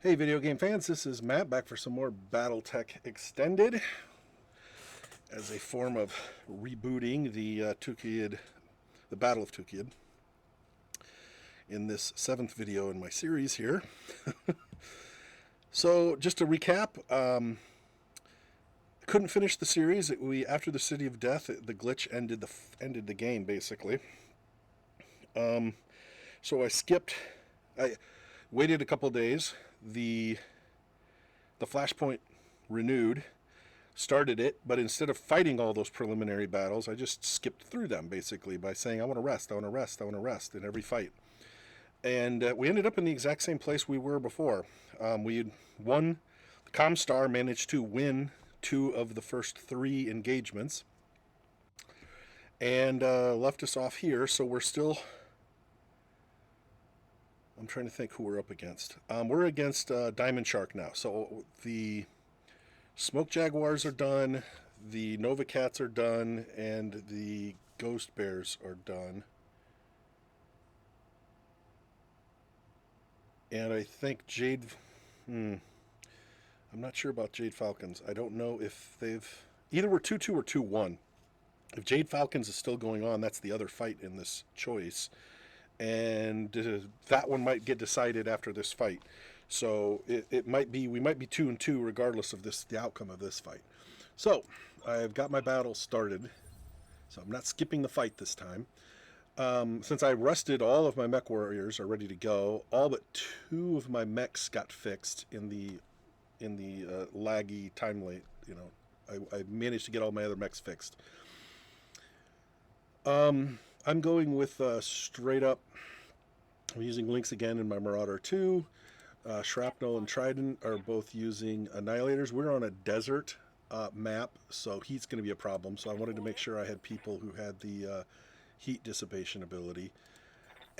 Hey video game fans, this is Matt back for some more Battletech Extended as a form of rebooting the Tukayyid, the Battle of Tukayyid in this 7th video in my series here. So just to recap, couldn't finish the series. After the City of Death, the glitch ended the game basically. So I waited a couple days. The flashpoint renewed, started it, but instead of fighting all those preliminary battles, I just skipped through them basically by saying, I want to rest, I want to rest, I want to rest in every fight. And we ended up in the exact same place we were before. We had won, the Comstar managed to win 2 of the first 3 engagements and left us off here, so we're still... I'm trying to think who we're up against. We're against Diamond Shark now. So the Smoke Jaguars are done, the Nova Cats are done, and the Ghost Bears are done. And I think Jade... I'm not sure about Jade Falcons. I don't know if they've... Either we're 2-2 or 2-1. If Jade Falcons is still going on, that's the other fight in this choice. And that one might get decided after this fight. So it might be, we might be 2-2 regardless of the outcome of this fight. So I've got my battle started, so I'm not skipping the fight this time. Since I rested, all of my mech warriors are ready to go. All but 2 of my mechs got fixed in the laggy time late. I managed to get all my other mechs fixed. I'm going with straight up. I'm using Lynx again in my Marauder 2. Shrapnel and Trident are both using Annihilators. We're on a desert map, so heat's going to be a problem. So I wanted to make sure I had people who had the heat dissipation ability.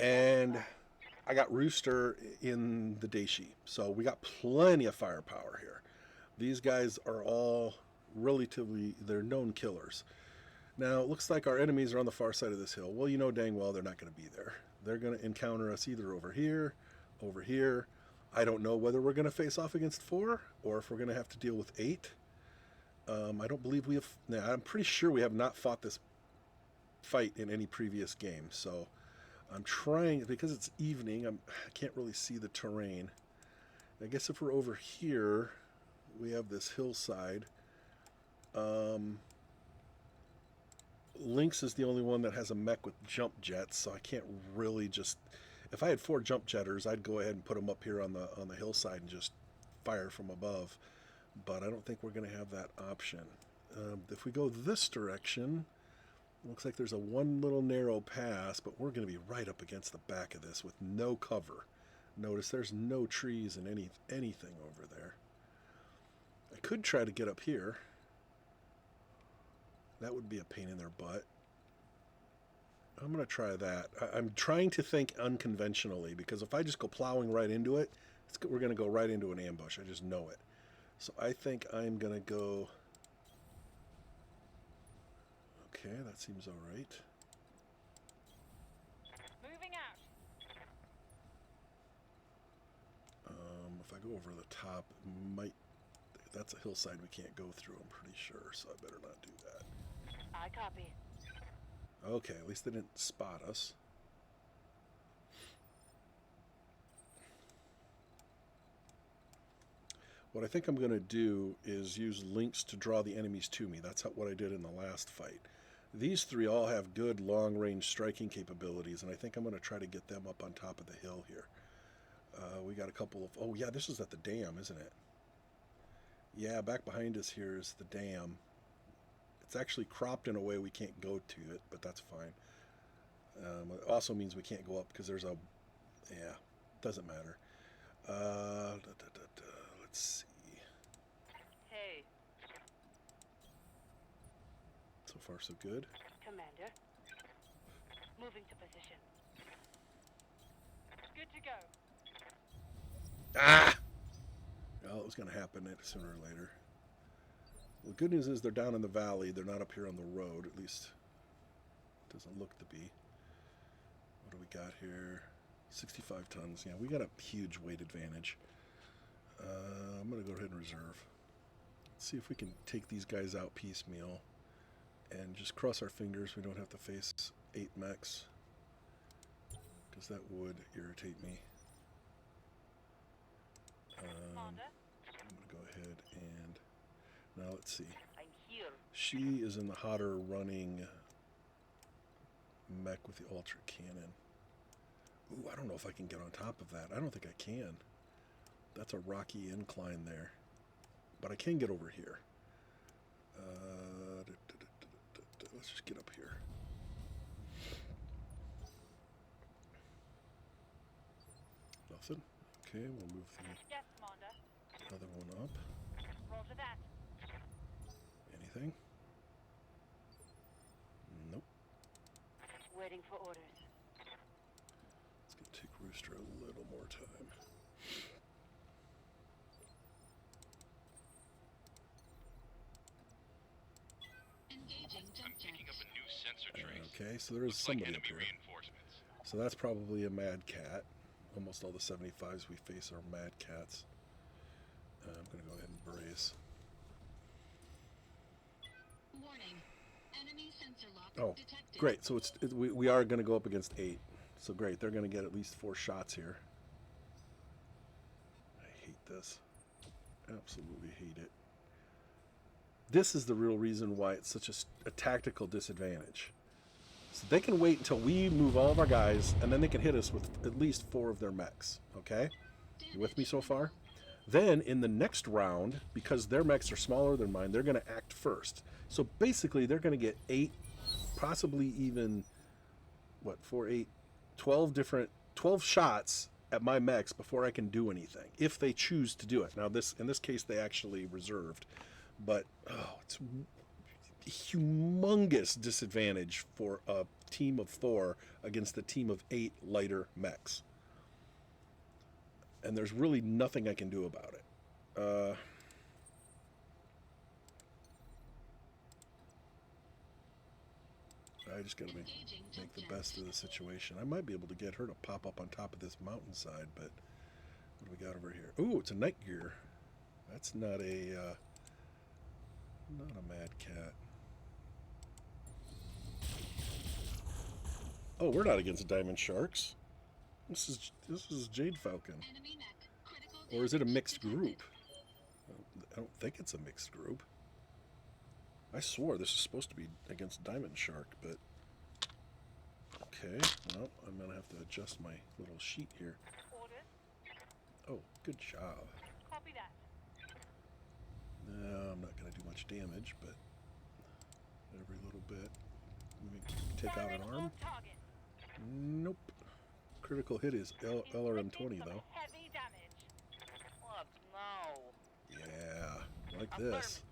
And I got Rooster in the Daishi. So we got plenty of firepower here. These guys are all they're known killers. Now, it looks like our enemies are on the far side of this hill. Well, you know dang well they're not going to be there. They're going to encounter us either over here. I don't know whether we're going to face off against 4 or if we're going to have to deal with 8. I don't believe we have... I'm pretty sure we have not fought this fight in any previous game. So I'm trying... Because it's evening, I can't really see the terrain. I guess if we're over here, we have this hillside. Lynx is the only one that has a mech with jump jets, so I can't really just... If I had 4 jump jetters, I'd go ahead and put them up here on the hillside and just fire from above. But I don't think we're going to have that option. If we go this direction, it looks like there's one little narrow pass, but we're going to be right up against the back of this with no cover. Notice there's no trees and anything over there. I could try to get up here. That would be a pain in their butt. I'm going to try that. I'm trying to think unconventionally, because if I just go plowing right into it, we're going to go right into an ambush. I just know it. So I think I'm going to go... Okay, that seems all right. Moving out. If I go over the top, that's a hillside we can't go through, I'm pretty sure, so I better not do that. I copy. Okay, at least they didn't spot us. What I think I'm going to do is use Lynx to draw the enemies to me. That's what I did in the last fight. These 3 all have good long-range striking capabilities, and I think I'm going to try to get them up on top of the hill here. We got a couple of... Oh, yeah, this is at the dam, isn't it? Yeah, back behind us here is the dam. It's actually cropped in a way we can't go to it, but that's fine. It also means we can't go up because there's a... Yeah, doesn't matter. Let's see. Hey, So far, so good. Commander. Moving to position. Good to go. Ah! Well, it was going to happen sooner or later. Well, the good news is they're down in the valley. They're not up here on the road, at least it doesn't look to be. What do we got here? 65 tons. Yeah, we got a huge weight advantage. I'm going to go ahead and reserve. See if we can take these guys out piecemeal and just cross our fingers we don't have to face 8 mechs, because that would irritate me. I'm going to go ahead and now let's see. I'm here. She is in the hotter running mech with the ultra cannon. Ooh, I don't know if I can get on top of that. I don't think I can. That's a rocky incline there. But I can get over here. Let's just get up here. Nothing. Okay, we'll move Yes, Commander. the other one up. Roger that. Anything? Nope. Waiting for orders. It's going to take Rooster a little more time. I'm picking up a new sensor trace. Okay, so there is Looks like somebody up enemy here. reinforcements. So that's probably a Mad Cat. Almost all the 75s we face are Mad Cats. I'm going to go ahead and brace. Warning. Enemy sensor lock Oh, detected. great. So we are going to go up against 8. So great. They're going to get at least 4 shots here. I hate this. Absolutely hate it. This is the real reason why it's such a tactical disadvantage. So they can wait until we move all of our guys, and then they can hit us with at least 4 of their mechs. Okay? You with me so far? Then in the next round, because their mechs are smaller than mine, they're going to act first. So basically, they're going to get 8, possibly even, 4, 8, 12 shots at my mechs before I can do anything, if they choose to do it. Now, in this case, they actually reserved. But, it's a humongous disadvantage for a team of 4 against a team of 8 lighter mechs. And there's really nothing I can do about it. I just gotta make the best of the situation. I might be able to get her to pop up on top of this mountainside, but what do we got over here? Ooh, it's a night gear. That's not a Mad Cat. Oh, we're not against diamond sharks. This is Jade Falcon. Enemy mech. Critical Or is it a damage mixed detected. group? I don't think it's a mixed group. I swore this is supposed to be against Diamond Shark, but... Okay, well, I'm going to have to adjust my little sheet here. Orders. Oh, good job. Copy that. No, I'm not going to do much damage, but every little bit. Maybe take out an Firing arm? on target. Nope. Critical hit is LRM-20, Inflicting some though. Heavy damage. What now? Yeah, like this. Affirmative.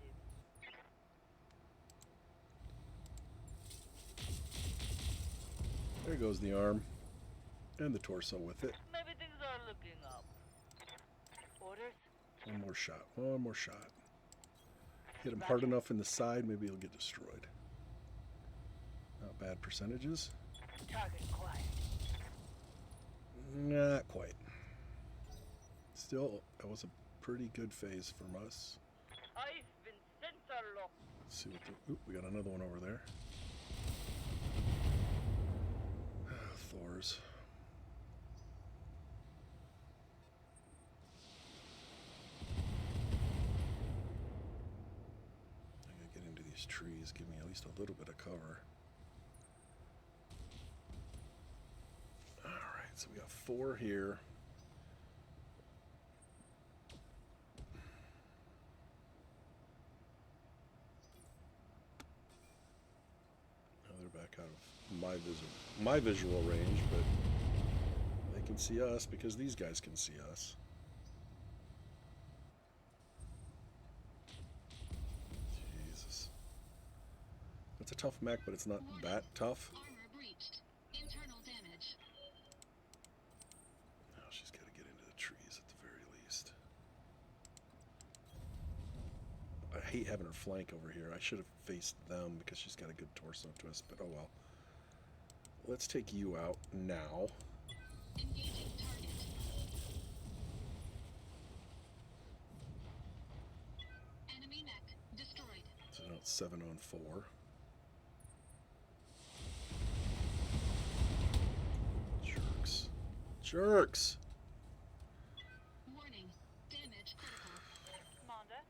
There goes the arm. And the torso with it. Maybe things are looking up. Orders. One more shot. One more shot. Hit him hard enough in the side, maybe he'll get destroyed. Not bad percentages. Target quiet. Not quite. Still, that was a pretty good phase from us. I've been sensor locked. Let's see what the... Oop, we got another one over there. Thor's. I gotta get into these trees, give me at least a little bit of cover. Alright, so we got 4 here. Now they're back out of my visual range, but they can see us because these guys can see us. Jesus. It's a tough mech, but it's not that tough. Armor breached. Internal damage. Now she's got to get into the trees at the very least. I hate having her flank over here. I should have faced them because she's got a good torso twist, but oh well. Let's take you out now. Engaging target. 7-on-4. Jerks. Jerks! Warning. Damage critical. Commander.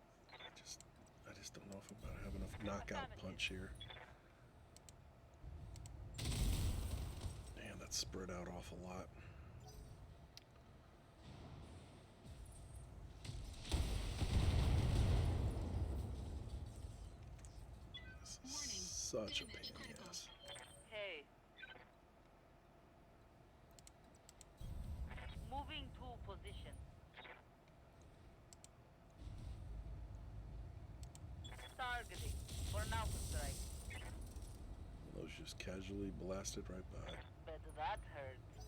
I just don't know if I'm going to have enough knockout punch here. Man, that's spread out awful lot. This is such a pain in the ass. Hey. Moving to position. Targeting for an alpha strike. Those just casually blasted right by. Bet that hurts.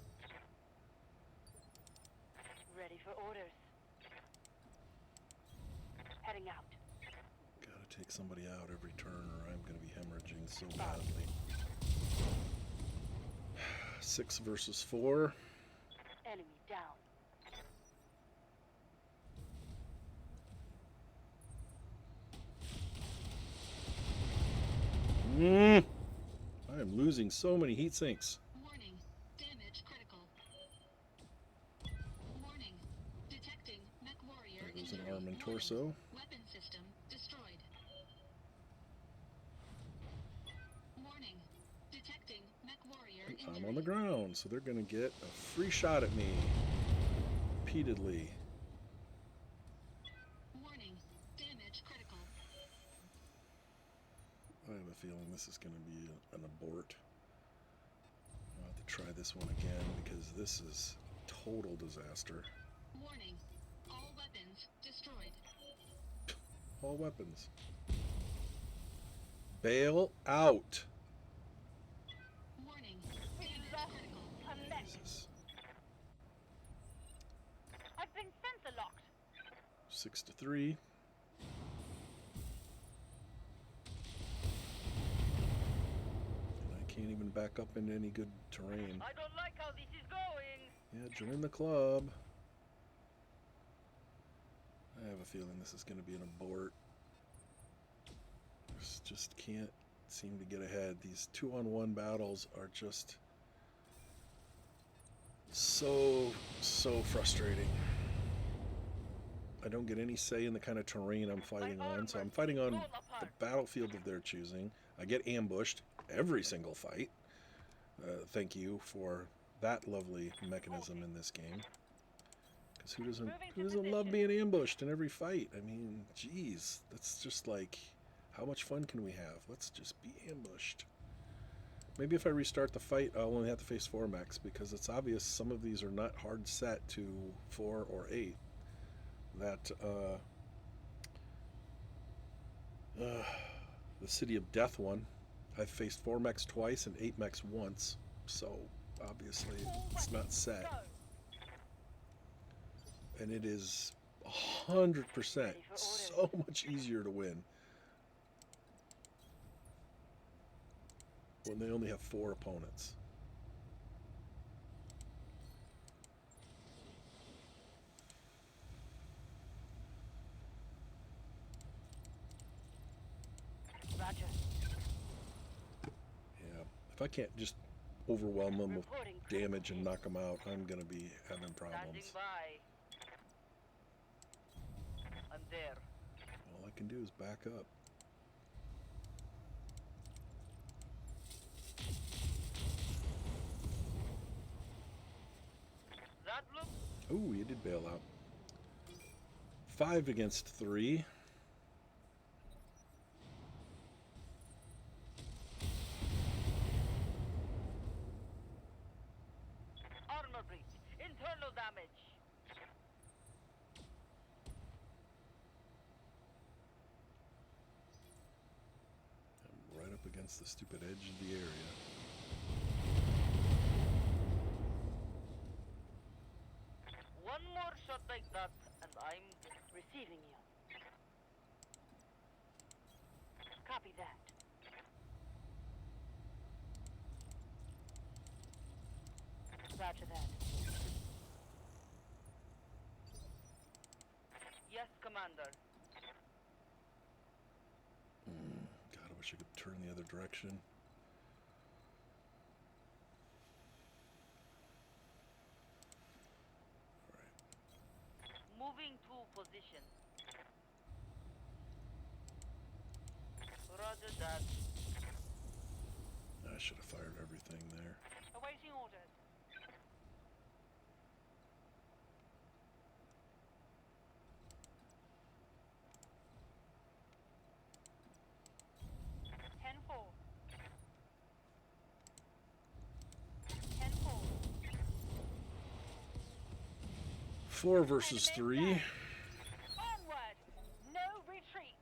Ready for orders. Heading out. Gotta take somebody out every turn or I'm gonna be hemorrhaging so badly. 6 versus 4. Enemy down. I am losing so many heat sinks. Warning. Damage critical. Warning. Detecting mech warrior There goes an injury. arm and Warning. torso. Weapon system destroyed. Warning. Detecting mech warrior injury. I'm on the ground, so they're gonna get a free shot at me. Repeatedly. Warning. Damage critical. I have a feeling this is gonna be an abort. I'll have to try this one again because this is a total disaster. Warning. All weapons destroyed. All weapons. Bail out. Warning. We Damage lost critical. a mech. Jesus. I've been sensor locked. 6-3. And I can't even back up into any good terrain. I don't like how this is going. Yeah, join the club. I have a feeling this is going to be an abort. Just can't seem to get ahead. These 2-on-1 battles are just so frustrating. I don't get any say in the kind of terrain I'm fighting on, so I'm fighting on the battlefield of their choosing. I get ambushed every single fight. Thank you for that lovely mechanism in this game. Because who doesn't love being ambushed in every fight? I mean, geez, that's just like, how much fun can we have? Let's just be ambushed. Maybe if I restart the fight, I'll only have to face 4 mechs, because it's obvious some of these are not hard set to 4 or 8. That the City of Death one, I've faced 4 mechs twice and 8 mechs once, so obviously it's not set. And it is 100% so much easier to win when they only have 4 opponents. Roger. Yeah, if I can't just overwhelm them with Reporting. damage and knock them out, I'm gonna be having Standing problems. by. I'm there. All I can do is back up. That look. Oh, you did bail out. 5 against 3. Armor breach. Internal damage. I'm right up against the stupid edge of the area. One more shot like that, and I'm receiving you. Copy that. Roger that. Yes, Commander. wish I could turn the other direction. Moving to position. Roger that. I should have fired everything there. Awaiting orders. Ten four. 10-4. 4 versus 3. Onward. No retreat.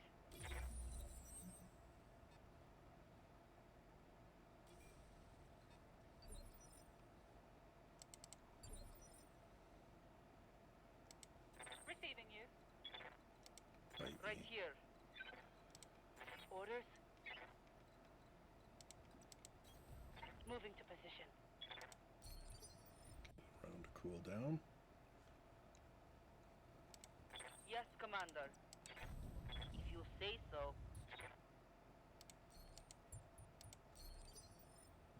Receiving you. Bite Right me. here. Orders. Moving to position. Round to cool down. Yes, Commander. If you say so.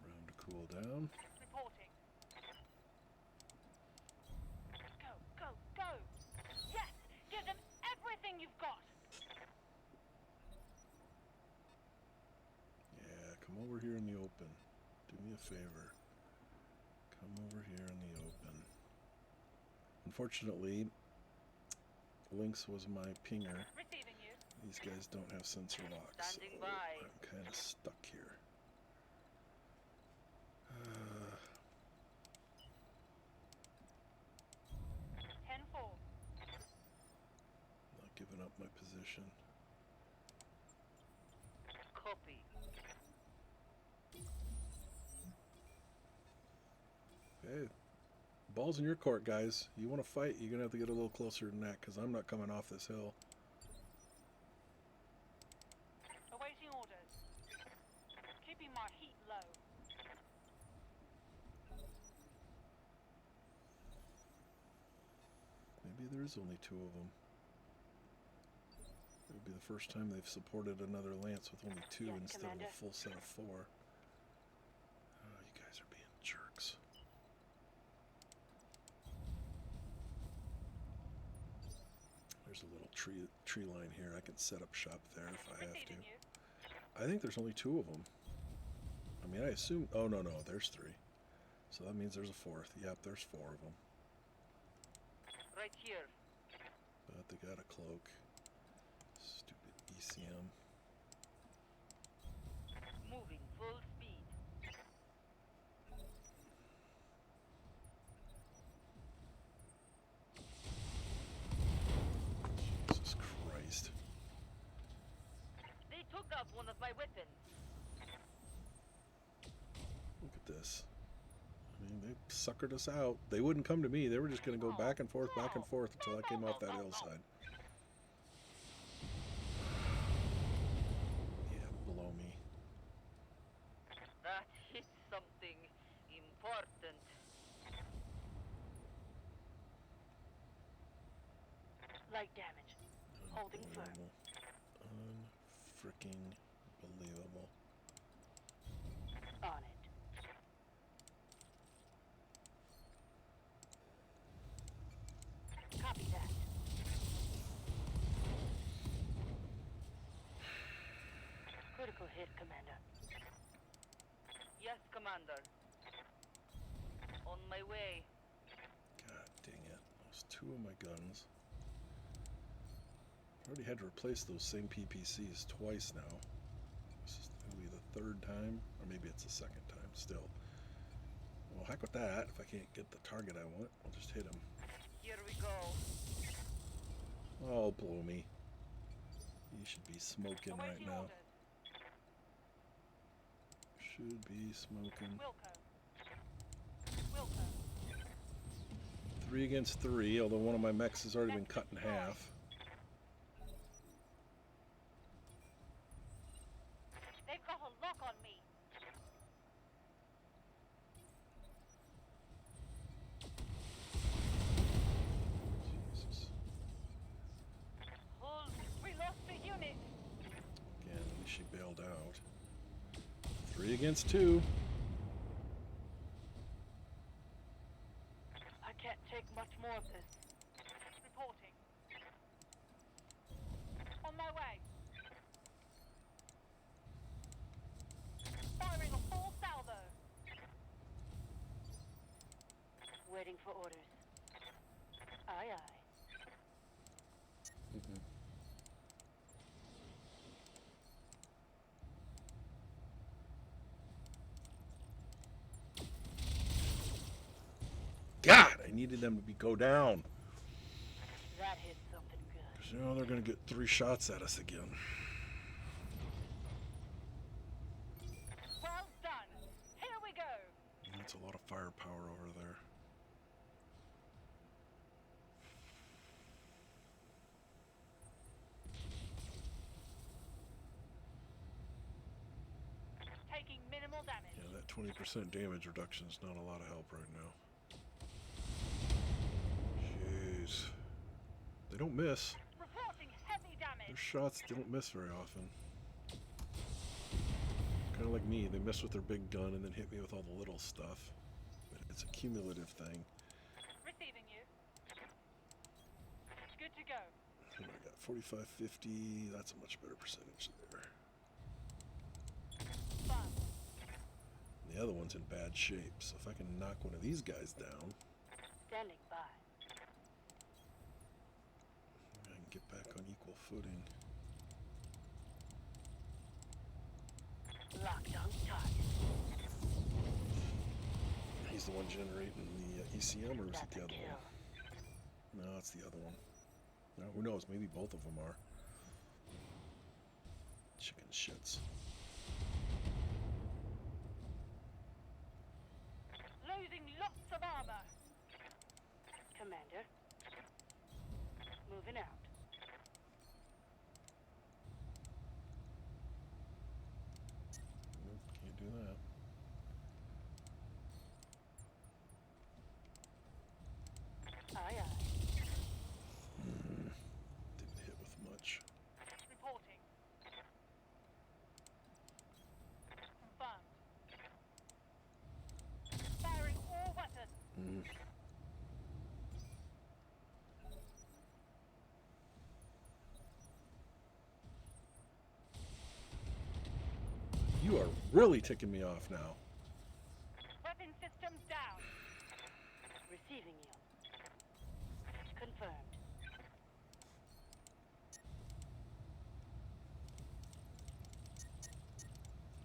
Round to cool down. Reporting. Go, go, go! Yes! Give them everything you've got! Yeah, come over here in the open. Do me a favor. Come over here in the open. Unfortunately, Lynx was my pinger. Receiving you. These guys don't have sensor locks. Standing So by. I'm kind of stuck here. Ten four. Not giving up my position. Copy. Hey, ball's in your court, guys. You want to fight, you're going to have to get a little closer than that, because I'm not coming off this hill. Awaiting orders. Keeping my heat low. Maybe there is only 2 of them. It would be the first time they've supported another lance with only 2 Yes, instead Commander. of a full set of 4. Oh, you guys are being jerks. There's a little tree line here. I can set up shop there if I have to. Receiving you. I think there's only 2 of them. I mean, I assume... Oh, no, there's 3. So that means there's a 4th. Yep, there's 4 of them. Right here. But they got a cloak. Stupid ECM. Moving full speed. Jesus Christ. They took out one of my weapons. Look at this. I mean, they suckered us out. They wouldn't come to me. They were just going to go back and forth until I came off that hillside. Yeah, below me. That is something important. Light damage. Holding firm. Unfreaking believable. On it. Copy that. Critical hit, Commander. Yes, Commander. On my way. God dang it. Those 2 of my guns. I already had to replace those same PPCs twice now. This is going to be the 3rd time, or maybe it's the 2nd time still. Well, heck with that. If I can't get the target I want, I'll just hit him. Here we go. Oh, blow me. You should be smoking right Awaiting now. orders. Should be smoking. Wilco. Wilco. 3 against 3, although one of my mechs has already been cut in half. They've got a lock on me. Jesus. Hold. We lost the unit. Again, at least she bailed bailed out. 3 against 2. I can't take much more of this. Reporting. On my way. Firing a full salvo. Waiting for orders. Aye, aye. God, I needed them to go down. That hit something good. 'Cause, you know, they're going to get 3 shots at us again. Well done. Here we go. That's a lot of firepower over there. Taking minimal damage. Yeah, that 20% damage reduction is not a lot of help right now. Jeez. They don't miss. Reporting heavy Their damage. shots don't miss very often. Kind of like me, they miss with their big gun and then hit me with all the little stuff. But it's a cumulative thing. Receiving you. Good to go. And I got 45, 50. That's a much better percentage there. Fun. The other one's in bad shape, so if I can knock one of these guys down, Standing by. I can get back on equal footing. Locked on target. He's the one generating the ECM, or is it That's the a other kill. one? No, it's the other one. No, who knows? Maybe both of them are. Chicken shits. Losing lots of armor. Commander. Moving out. Nope, can't do that. Aye, aye. Didn't hit with much. Reporting. Confirmed. Firing all weapons. You are really ticking me off now. Weapon systems down. Receiving you. Confirmed.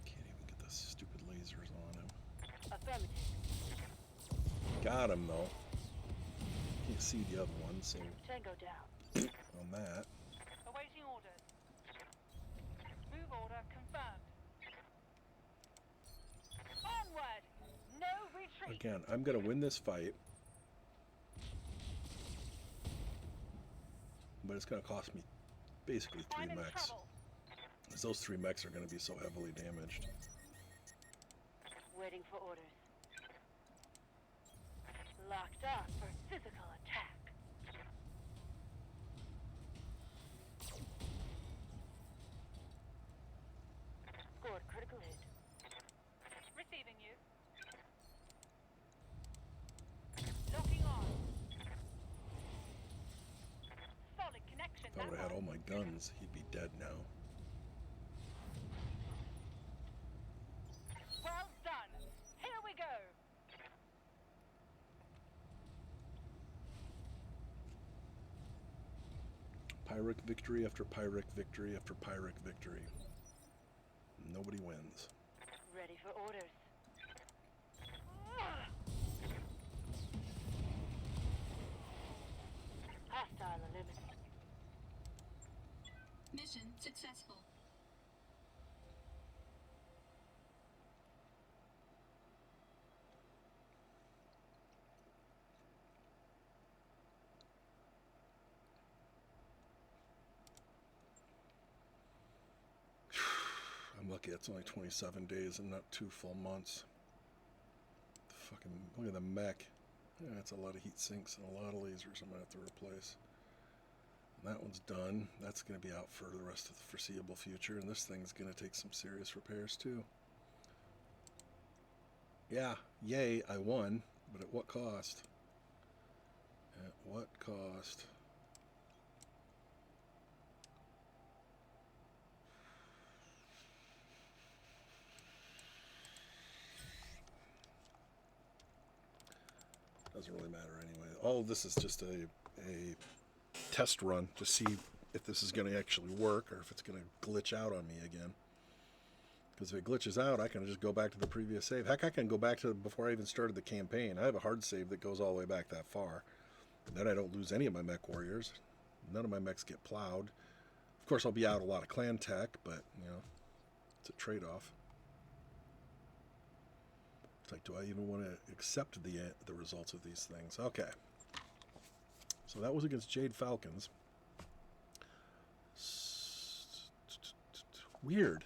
Can't even get the stupid lasers on him. Affirmative. Got him though. Can't see the other one, so Tango down. on that. Awaiting orders. Move order confirmed. Onward! No retreat! Again, I'm gonna win this fight, but it's gonna cost me basically 3 I'm in mechs. trouble. 'Cause those 3 mechs are gonna be so heavily damaged. Waiting for orders. Locked on for physical attack. Scored critical hit. Receiving you. Locking on. Solid connection. If I would have had all my guns, he'd be dead now. Well done. Here we go. Pyrrhic victory after Pyrrhic victory after Pyrrhic victory. Nobody wins. Ready for orders. Hostile eliminated. Mission successful. I'm lucky it's only 27 days and not 2 full months. Fucking look at the mech. Yeah, that's a lot of heat sinks and a lot of lasers I'm gonna have to replace. That one's done. That's going to be out for the rest of the foreseeable future, and this thing's going to take some serious repairs too. Yeah, yay, I won, but at what cost? At what cost? Doesn't really matter anyway. All of this is just a test run to see if this is going to actually work or if it's going to glitch out on me again. Because if it glitches out, I can just go back to the previous save. Heck, I can go back to before I even started the campaign. I have a hard save that goes all the way back that far. And then I don't lose any of my mech warriors. None of my mechs get plowed. Of course, I'll be out a lot of clan tech, but, you know, it's a trade-off. It's like, do I even want to accept the results of these things? Okay. So that was against Jade Falcons. Weird.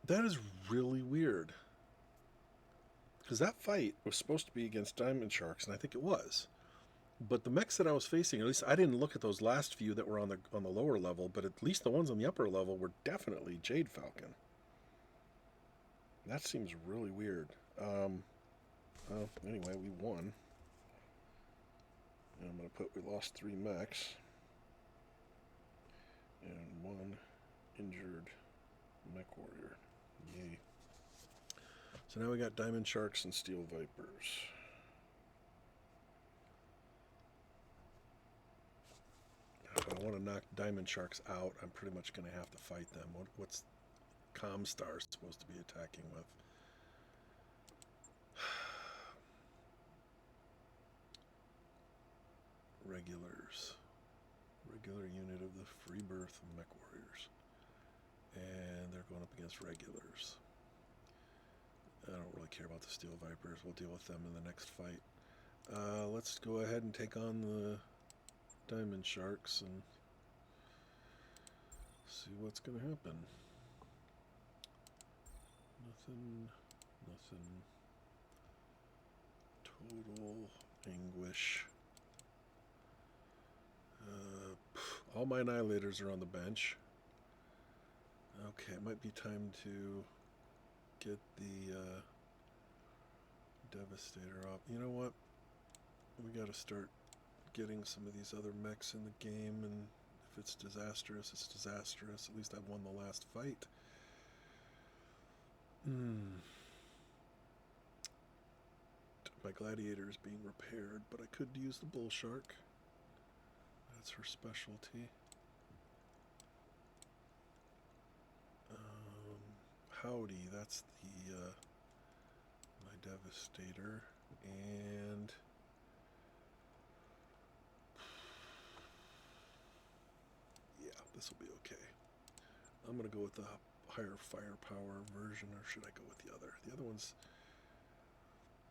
That is really weird. Because that fight was supposed to be against Diamond Sharks, and I think it was. But the mechs that I was facing, at least I didn't look at those last few that were on the lower level, but at least the ones on the upper level were definitely Jade Falcon. That seems really weird. Well, anyway, we won. And I'm going to put we lost 3 mechs. And 1 injured mech warrior. Yay. So now we got Diamond Sharks and Steel Vipers. If I want to knock Diamond Sharks out, I'm pretty much going to have to fight them. What's Comstar supposed to be attacking with? Regulars. Regular unit of the Free Birth Mech Warriors. And they're going up against regulars. I don't really care about the Steel Vipers. We'll deal with them in the next fight. Let's go ahead and take on the Diamond Sharks and see what's going to happen. Nothing. Total anguish. All my Annihilators are on the bench. Okay, it might be time to get the Devastator up. You know what? We gotta start getting some of these other mechs in the game, and if it's disastrous, it's disastrous. At least I won the last fight. My Gladiator is being repaired, but I could use the Bull Shark. That's her specialty. Howdy, that's the my Devastator, and yeah, this will be okay. I'm gonna go with the higher firepower version, or should I go with the other? The other one's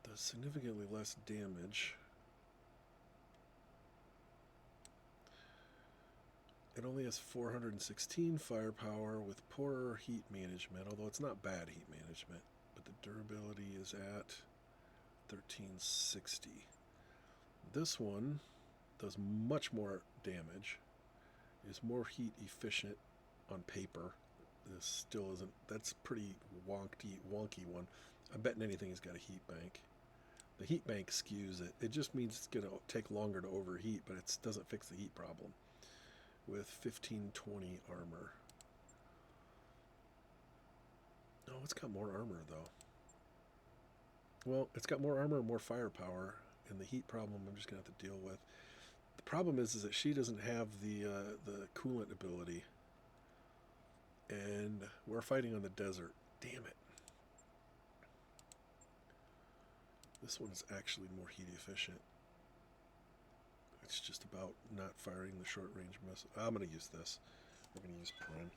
does significantly less damage. It only has 416 firepower with poorer heat management, although it's not bad heat management, but the durability is at 1360. This one does much more damage, is more heat efficient on paper. This still isn't, that's pretty wonky one. I bet anything has got a heat bank. The heat bank skews it. It just means it's going to take longer to overheat, but it doesn't fix the heat problem. With 1520 armor. Oh, it's got more armor though. Well, it's got more armor and more firepower, and the heat problem I'm just gonna have to deal with. The problem is that she doesn't have the coolant ability, and we're fighting on the desert. Damn it! This one is actually more heat efficient. It's just about not firing the short-range missile. I'm going to use this. We're going to use Prime.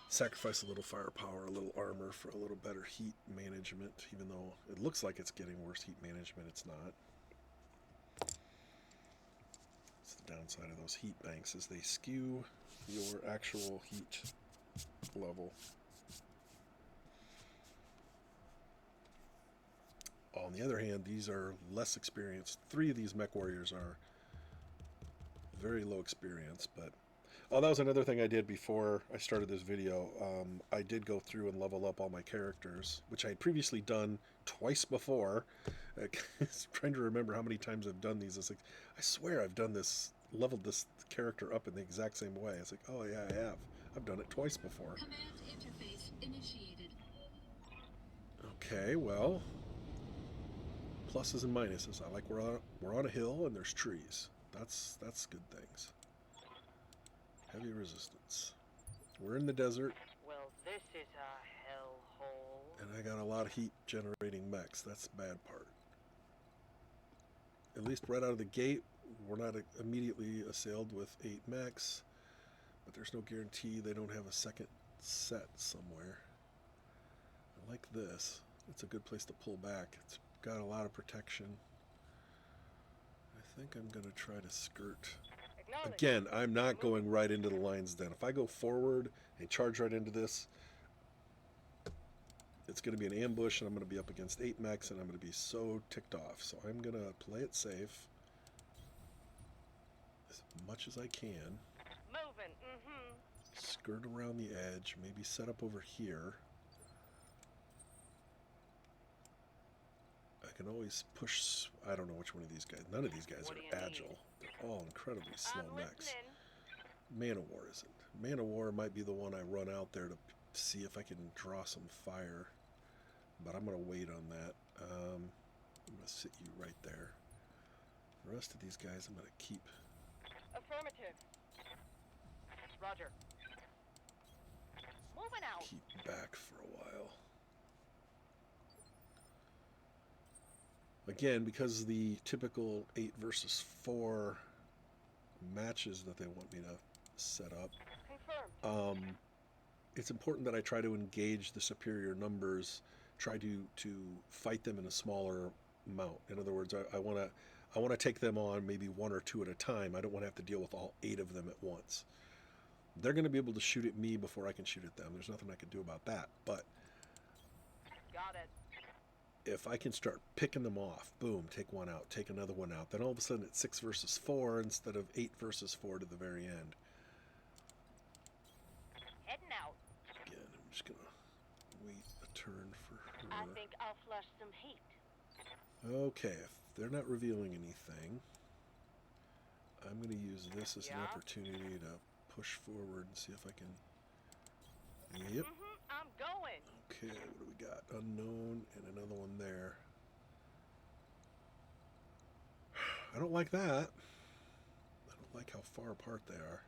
Sacrifice a little firepower, a little armor for a little better heat management, even though it looks like it's getting worse heat management, it's not. It's the downside of those heat banks, is they skew your actual heat level. On the other hand, these are less experienced. 3 of these mech warriors are very low experience, but that was another thing I did before I started this video. I did go through and level up all my characters, which I had previously done twice before. I was trying to remember how many times I've done these. It's like, I swear I've done this, leveled this character up in the exact same way. It's like, oh yeah, I have. I've done it twice before. Command interface initiated. Okay, well, pluses and minuses. I like we're on a hill and there's trees. That's good things. Heavy resistance. We're in the desert, Well, this is a hellhole. and I got a lot of heat generating mechs. That's the bad part. At least right out of the gate, we're not immediately assailed with 8 mechs, but there's no guarantee they don't have a second set somewhere. I like this. It's a good place to pull back. It's got a lot of protection. I think I'm going to try to skirt. Again, I'm not going right into the lion's den. If I go forward and charge right into this, it's going to be an ambush, and I'm going to be up against 8 mechs, and I'm going to be so ticked off. So I'm going to play it safe as much as I can. Moving, Skirt around the edge, maybe set up over here. I can always push. I don't know which one of these guys. None of these guys What do are you agile. need? They're all incredibly slow I'm mechs. listening. Man of War isn't. Man of War might be the one I run out there to see if I can draw some fire, but I'm going to wait on that. I'm going to sit you right there. The rest of these guys I'm going to keep Affirmative. Roger. Moving out. back for a while. Again, because the typical 8 versus 4 matches that they want me to set up, Confirmed. it's important that I try to engage the superior numbers, try to fight them in a smaller amount. In other words, I want to take them on maybe 1 or 2 at a time. I don't want to have to deal with all 8 of them at once. They're going to be able to shoot at me before I can shoot at them. There's nothing I can do about that. But Got it. if I can start picking them off, boom, take one out, take another one out, then all of a sudden it's 6 versus 4 instead of 8 versus 4 to the very end. Heading out. Again, I'm just going to wait a turn for I her. think I'll flush some heat. Okay, if they're not revealing anything, I'm going to use this as an Yeah? opportunity to push forward and see if I can... Yep. I'm going. Okay, what do we got? Unknown and another one there. I don't like that. I don't like how far apart they are.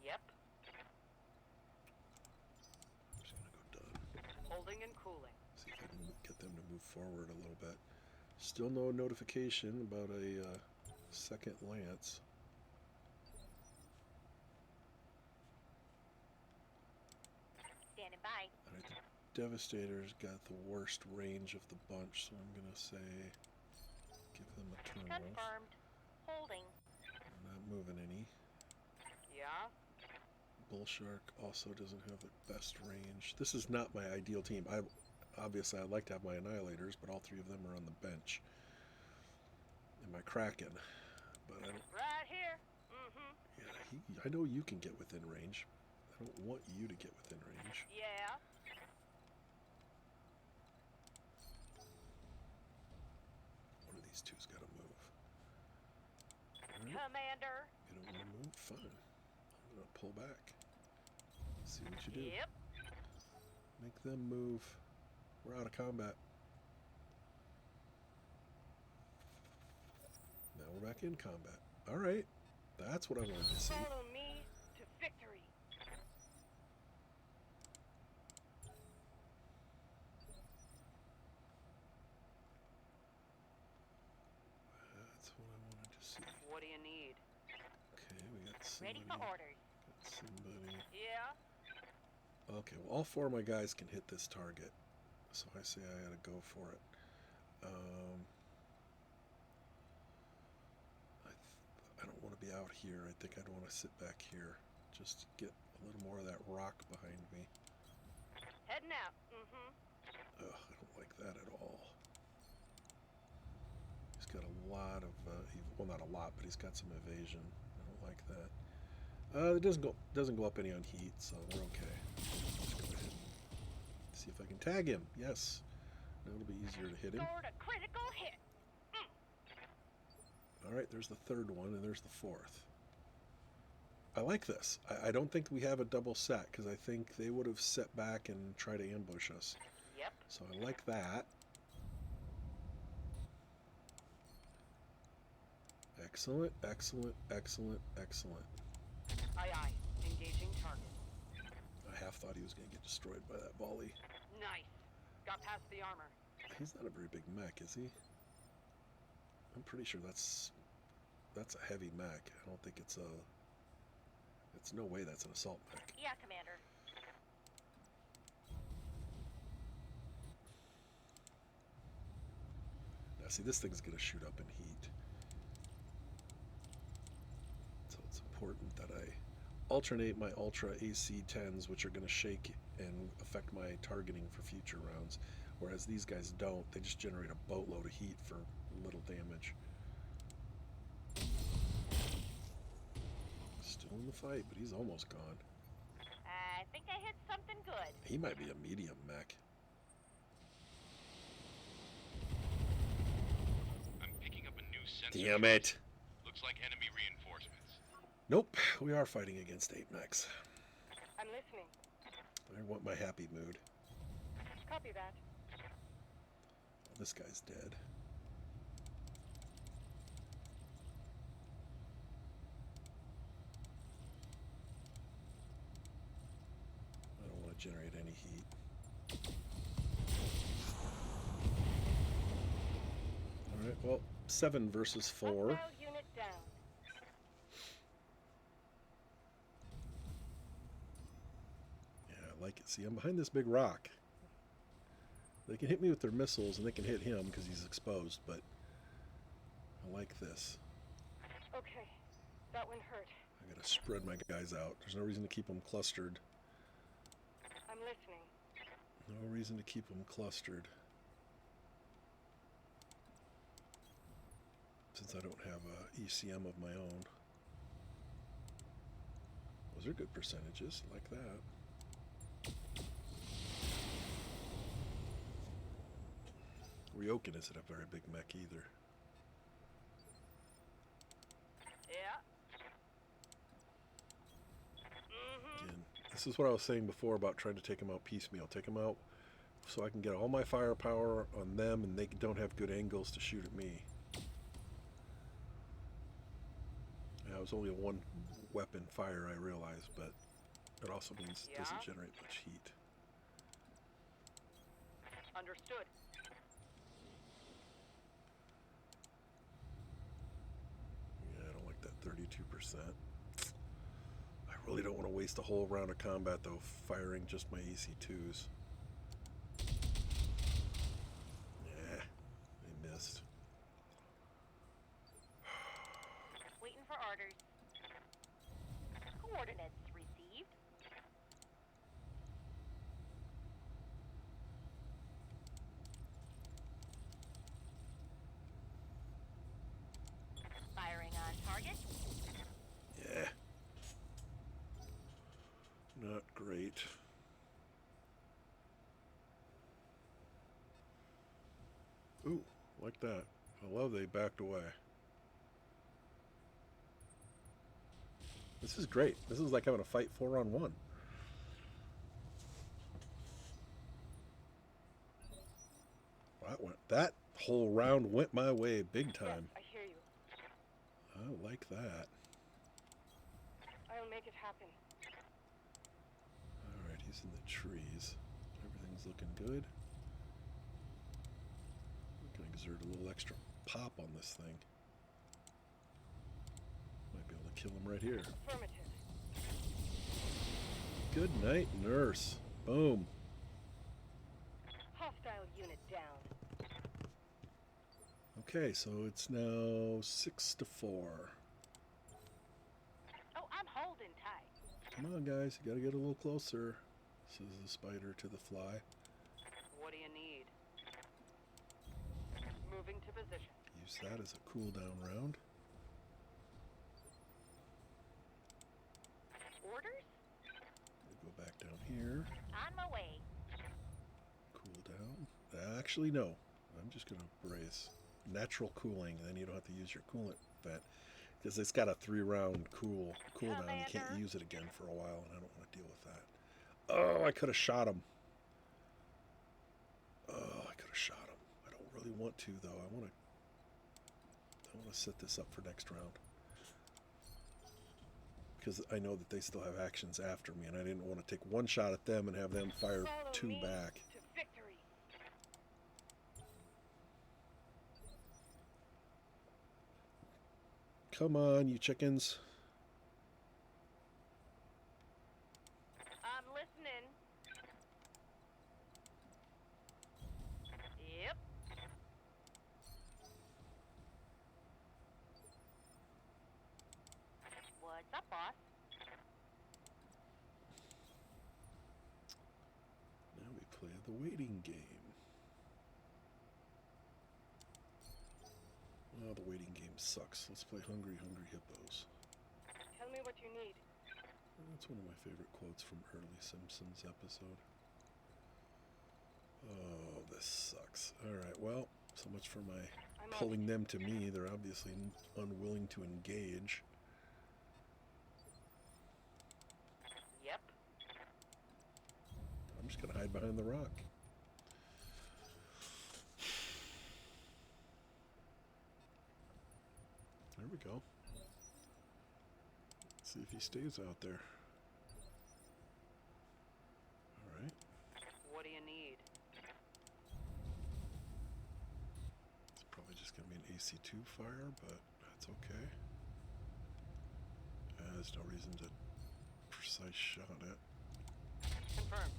Yep. I'm just going to go done. Holding and cooling. See if I can get them to move forward a little bit. Still no notification about a second lance. Standing by. Alright, the Devastator's got the worst range of the bunch, so I'm gonna say give them a turn off. Confirmed. Holding. They're not moving any. Yeah. Bullshark also doesn't have the best range. This is not my ideal team. Obviously I'd like to have my Annihilators, but all 3 of them are on the bench. And my Kraken. But I don't... Right here. Yeah, I know you can get within range. I don't want you to get within range. Yeah. One of these two's got to move. Alright, Commander. you don't want to move? Fine. I'm going to pull back. See what you do. Yep. Make them move. We're out of combat. Now we're back in combat. Alright. That's what I wanted to see. Follow me to victory. That's what I wanted to see. What do you need? Okay, we got Ready somebody. for orders. Got somebody. Yeah. Okay, well, all 4 of my guys can hit this target. So I say I gotta go for it. I don't want to be out here. I think I'd want to sit back here. Just get a A little more of that rock behind me. Heading out. Ugh, I don't like that at all. He's got a lot of, well, not a lot, but he's got some evasion. I don't like that. It doesn't go up any on heat, so we're okay. Let's go ahead and see if I can tag him. Yes. Now it'll be easier to hit him. Scored a critical hit. All right, there's the third one, and there's the fourth. I like this. I don't think we have a double set, because I think they would have set back and tried to ambush us. Yep. So I like that. Excellent, excellent, excellent, excellent. Aye, aye. Engaging target. I half thought he was going to get destroyed by that volley. Nice. Got past the armor. He's not a very big mech, is he? I'm pretty sure that's a heavy mech. I don't think it's a... It's no way that's an assault mech. Yeah, Commander. Now see, this thing's going to shoot up in heat. So it's important that I alternate my Ultra AC 10s, which are going to shake and affect my targeting for future rounds. Whereas these guys don't. They just generate a boatload of heat for little damage. Still in the fight, but he's almost gone. I think I hit something good. He might be a medium mech. I'm picking up a new sensor. Damn it. Looks like enemy reinforcements. Nope, we are fighting against 8 mechs. I'm listening. I want my happy mood. Copy that. This guy's dead. I don't want to generate any heat. Alright, well, 7 versus 4. Hostile unit down. Yeah, I like it. See, I'm behind this big rock. They can hit me with their missiles, and they can hit him because he's exposed, but I like this. Okay. That one hurt. I gotta spread my guys out. There's no reason to keep them clustered. I'm listening. No reason to keep them clustered. Since I don't have a ECM of my own. Those are good percentages, like that. Ryoken isn't a very big mech either. Yeah. Again, this is what I was saying before about trying to take them out piecemeal. Take them out so I can get all my firepower on them and they don't have good angles to shoot at me. Yeah, it was only a one weapon fire, I realize, but it also means it doesn't generate much heat. Understood. Yeah, I don't like that 32%. I really don't want to waste a whole round of combat, though, firing just my EC2s. Yeah, they missed. Waiting for orders. Coordinates received. Firing on target. Yeah. Not great. Ooh, like that. I love they backed away. This is great. This is like having a fight 4-on-1. That whole round went my way big time. Yes, I hear you. I like that. I'll make it happen. Alright, he's in the trees. Everything's looking good. We can exert a little extra pop on this thing. Might be able to kill him right here. Affirmative. Good night, nurse. Boom. Hostile unit down. Okay, so it's now 6-4. Oh, I'm holding tight. Come on, guys. You gotta get a little closer, says the spider to the fly. What do you need? Moving to position. Use that as a cooldown round. Orders? We'll go back down here. On my way. Cool down. Actually, no. I'm just going to brace. Natural cooling. Then you don't have to use your coolant vent. Because it's got a 3-round cooldown. You can't Commander. use it again for a while, and I don't want to deal with that. Oh, I could have shot him. Oh, I could have shot him. I don't really want to, though. I want to set this up for next round. Because I know that they still have actions after me, and I didn't want to take one shot at them and have them fire Follow 2 me back. to victory. Come on, you chickens. I'm listening. Yep. What's up, boss? Now we play the waiting game. Well, the waiting game sucks. Let's play Hungry Hungry Hippos. Tell me what you need. That's one of my favorite quotes from early Simpsons episode. Oh, this sucks. Alright, well, so much for my I'm pulling them to me. They're obviously unwilling to engage. Yep. I'm just going to hide behind the rock. There we go. See if he stays out there. Alright. What do you need? It's probably just going to be an AC2 fire, but that's okay. There's no reason to precise shot it. Confirmed.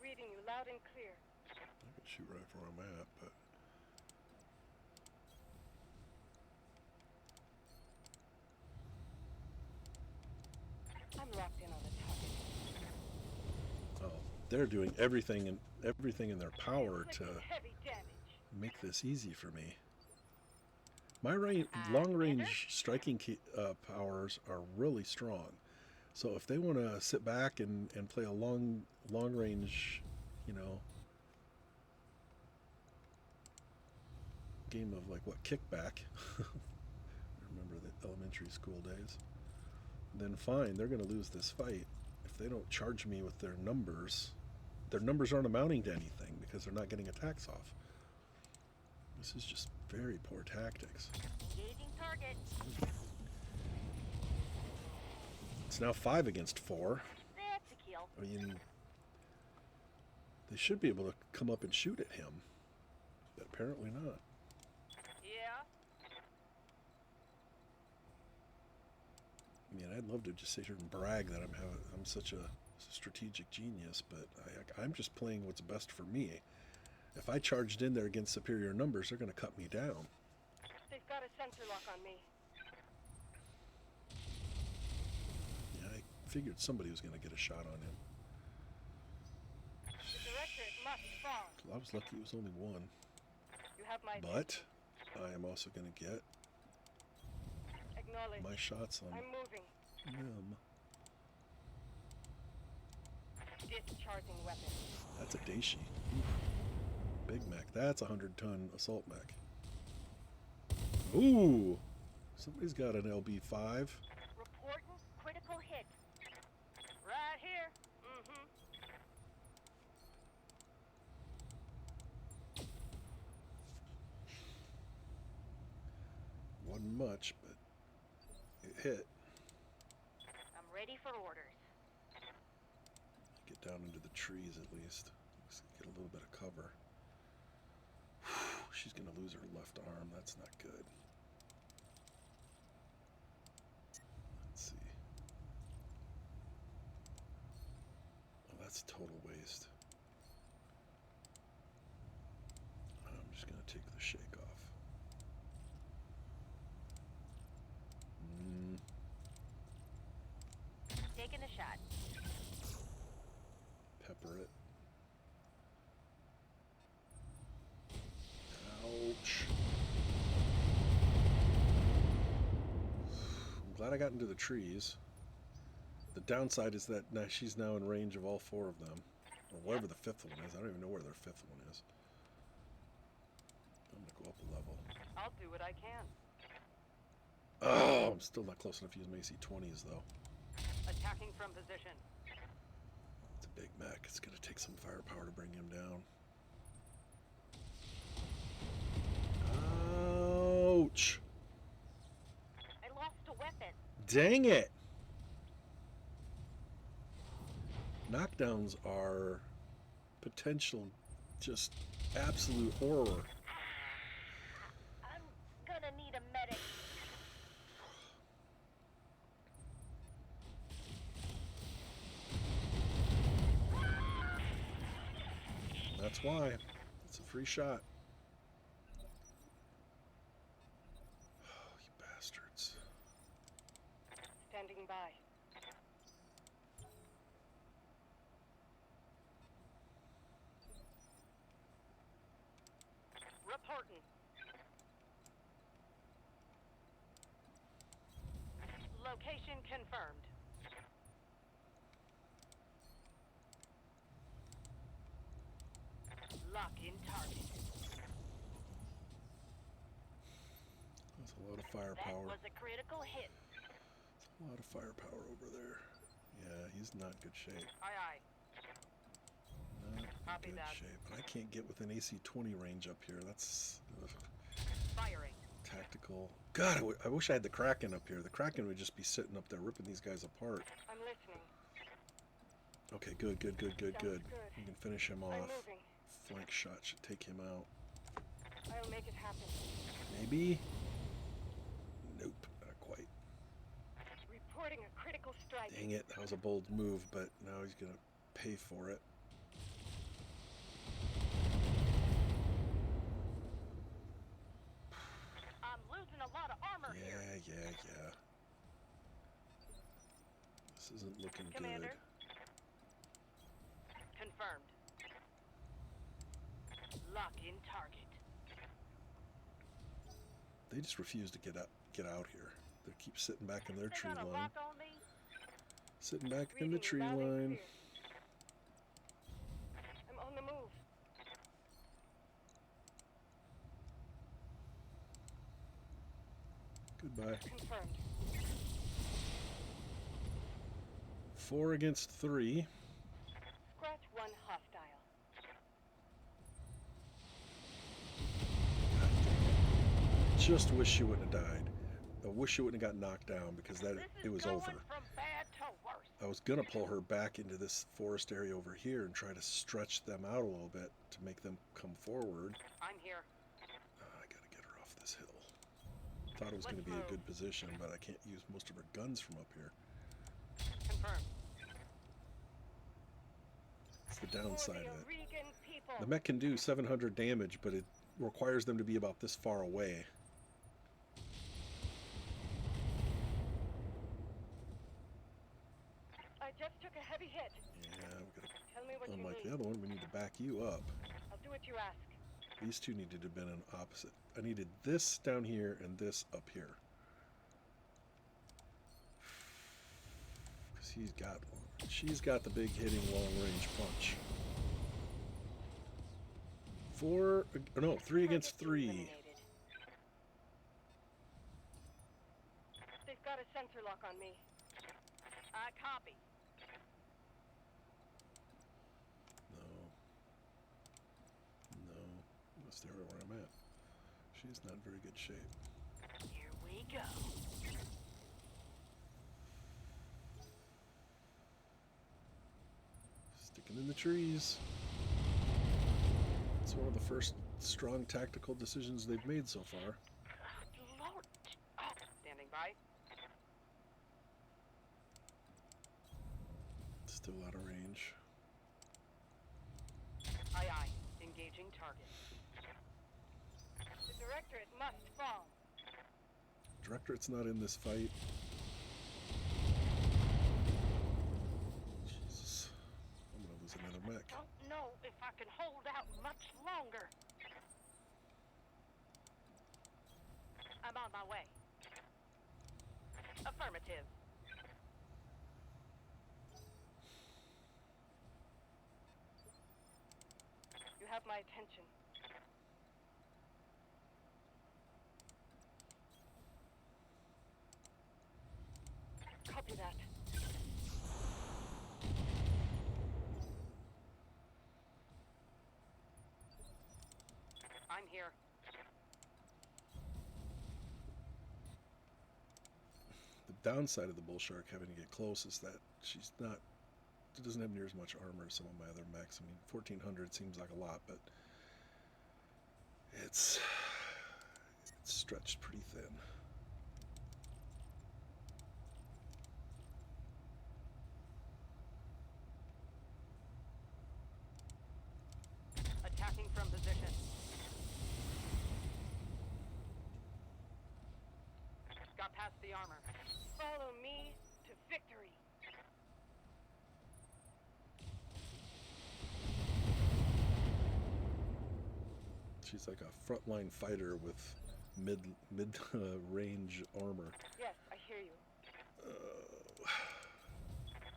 Reading you loud and clear. I can shoot right where I'm at, but I'm locked in on the target. oh, they're doing everything in their power to Inflicting heavy damage. make this easy for me. My long-range striking powers are really strong. So if they want to sit back and play a long-range, game of like what, kickback. Remember the elementary school days. Then fine, they're going to lose this fight if they don't charge me with their numbers. Their numbers aren't amounting to anything because they're not getting attacks off. This is just very poor tactics. Engaging target. It's now 5 against 4. That's a kill. I mean, they should be able to come up and shoot at him, but apparently not. Yeah. I mean, I'd love to just sit here and brag that I'm such a strategic genius, but I'm just playing what's best for me. If I charged in there against superior numbers, they're going to cut me down. They've got a sensor lock on me. Yeah, I figured somebody was going to get a shot on him. The directorate must fall. I was lucky it was only one. You have my But I am also going to get acknowledge. my shots on I'm moving. him. Discharging weapon. That's a Daishi. Big mech. That's a 100-ton assault mech. Ooh! Somebody's got an LB5. Reporting critical hit. Right here. Mm-hmm. Wasn't much, but it hit. I'm ready for orders. Get down into the trees at least. Let's get a little bit of cover. She's going to lose her left arm. That's not good. Let's see. Oh, that's total waste. I'm just going to take the shake off. shot. Pepper it. Ouch. I'm glad I got into the trees. The downside is that now she's now in range of all 4 of them. Or wherever the 5th one is. I don't even know where their 5th one is. I'm going to go up a level. I'll do what I can. Oh, I'm still not close enough to use my AC-20s, though. Attacking from position. It's a big mech. It's going to take some firepower to bring him down. Ouch! I lost a weapon. Dang it! Knockdowns are potential, just absolute horror. I'm gonna need a medic. That's why. It's a free shot. Oh, you bastards. Standing by. Reporting. Location confirmed. Lock in target. That's a lot of That firepower. was a critical hit. That's a lot of firepower over there. Yeah, he's not in good shape. Aye, aye. Not Copy in good that. shape. I can't get within AC-20 range up here. That's Firing. tactical. God, I wish I had the Kraken up here. The Kraken would just be sitting up there ripping these guys apart. I'm listening. Okay, good. Sounds good. You can finish him I'm off. moving. Flank shot should take him out. I'll make it happen. Maybe? Nope, not quite. Reporting a critical strike. Dang it, that was a bold move, but now he's gonna pay for it. I'm losing a lot of armor here. Yeah. This isn't looking Commander. good. Confirmed. Lock in target. They just refuse to get out here. They keep sitting back in their They tree got a line. lock on me? Sitting back in the Reading tree loud and line. clear. I'm on the move. Goodbye. Confirmed. 4 against 3. Scratch one hostile. Just wish she wouldn't have died. I wish she wouldn't have got knocked down because This it is was going over. from bad to worse. I was gonna pull her back into this forest area over here and try to stretch them out a little bit to make them come forward. I'm here. I gotta get her off this hill. Thought it was gonna Let's be a move. good position, but I can't use most of her guns from up here. Confirmed. It's the For downside the of it. Aurigan people. The mech can do 700 damage, but it requires them to be about this far away. I just took a heavy hit. Yeah, we gotta, Tell me what you unlike need. the other one, we need to back you up. I'll do what you ask. These two needed to have been an opposite. I needed this down here and this up here. Because he's got one. She's got the big hitting long range punch. 3 against Target 3. eliminated. They've got a sensor lock on me. I copy. No. Let's stay right where I'm at. She's not in very good shape. Here we go. Sticking in the trees. It's one of the first strong tactical decisions they've made so far. Good Lord. Oh, standing by. Still out of range. Aye, aye. Engaging target. The directorate must fall. Directorate's not in this fight. have my attention. Copy that. I'm here. The downside of the bull shark having to get close is that she doesn't have near as much armor as some of my other mechs. I mean, 1400 seems like a lot, but it's stretched pretty thin. Attacking from position. Got past the armor. Follow me to victory. She's like a frontline fighter with mid range armor. Yes, I hear you.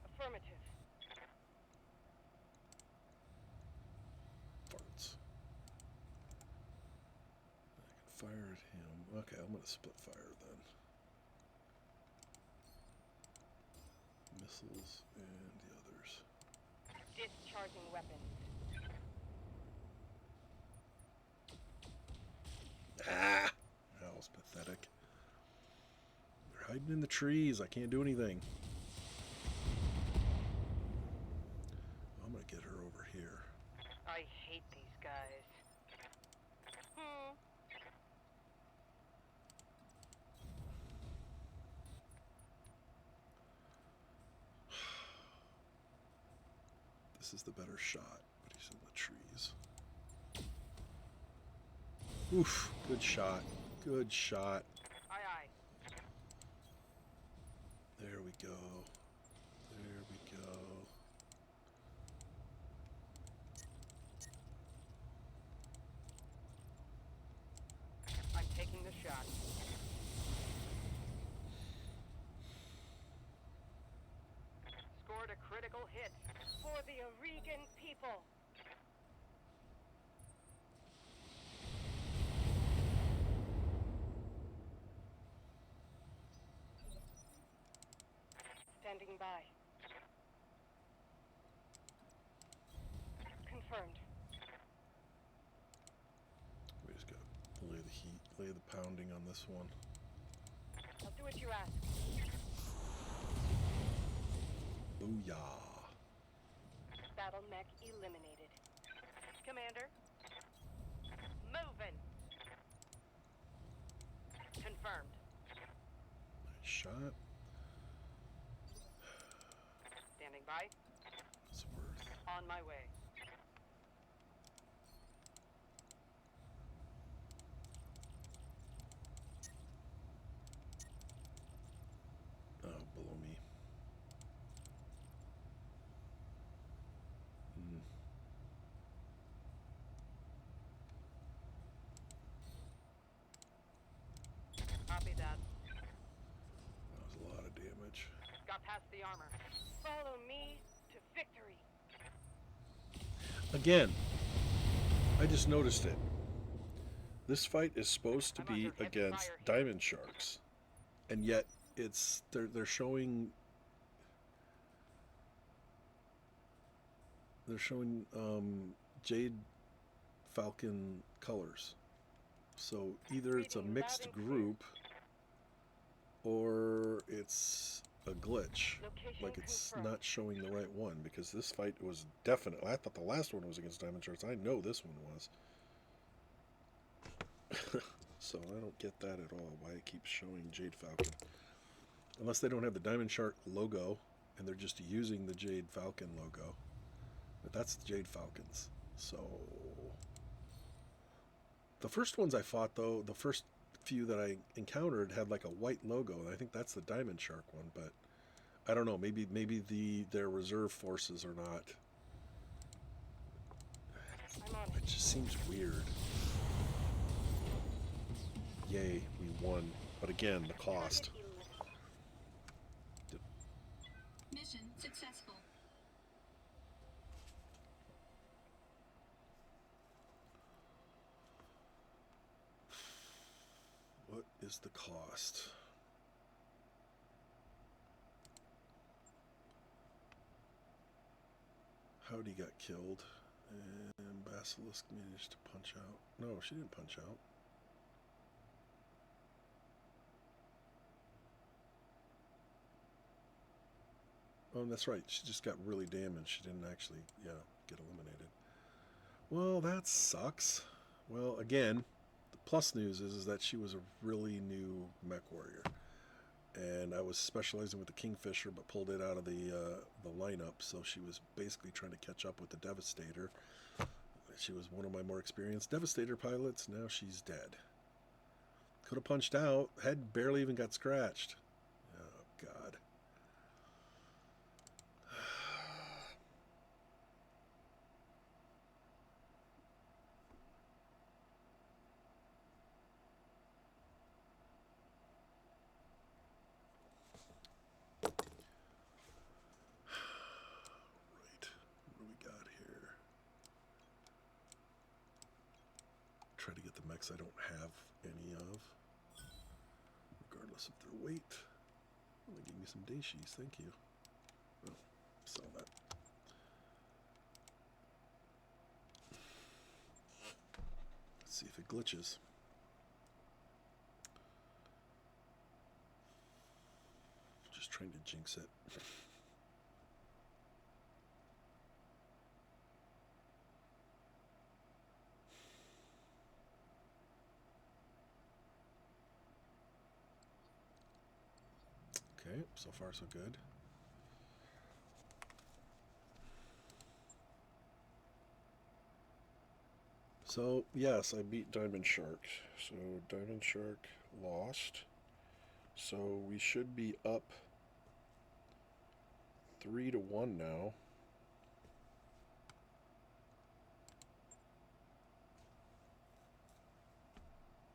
Affirmative. Farts. I can fire at him. Okay, I'm gonna split fire then. Missiles and the others. Discharging weapons. Ah! That was pathetic. They're hiding in the trees. I can't do anything. I'm gonna get her over here. I hate these guys. This is the better shot, but he's in the trees. Oof, good shot. Good shot. Aye, aye. There we go. There we go. I'm taking the shot. Scored a critical hit for the Aurigan people. Standing by. Confirmed. We just gotta lay the heat, lay the pounding on this one. I'll do what you ask. Booyah. Battle mech eliminated. Commander. Moving. Confirmed. Nice shot. Standing by. It's worth. On my way. Oh, below me. Copy that. That was a lot of damage. Got past the armor. Follow me to victory. Again, I just noticed it. This fight is supposed to I'm be under heavy against fire here. diamond sharks, and yet they're showing jade falcon colors. So either it's a Reading mixed loud and group or it's a glitch. Location Like it's confirmed. not showing the right one, because this fight was definite. I thought the last one was against diamond sharks. I know this one was. So I don't get that at all, why it keeps showing Jade Falcon. Unless they don't have the Diamond Shark logo and they're just using the Jade Falcon logo. But that's the Jade Falcons. So the first ones I fought, though, the first few that I encountered had like a white logo, and I think that's the Diamond Shark one, but I don't know, maybe their reserve forces are not. I'm on It it. just seems weird. Yay, we won. But again, the cost. Mission successful. is the cost? Howdy got killed, and Basilisk managed to punch out. No, she didn't punch out. Oh, that's right. She just got really damaged. She didn't actually, get eliminated. Well, that sucks. Well, again, the plus news is that she was a really new mech warrior. And I was specializing with the Kingfisher, but pulled it out of the lineup, so she was basically trying to catch up with the Devastator. She was one of my more experienced Devastator pilots. Now she's dead. Could have punched out. Head barely even got scratched. Oh, God. Right. What do we got here? Try to get the mechs I don't have any of, regardless of their weight. Oh, they gave me some daishies. Thank you. Oh, sell that. Let's see if it glitches. Just trying to jinx it. Okay, so far so good. So, yes, I beat Diamond Shark. So, Diamond Shark lost. So, we should be up 3-1 now.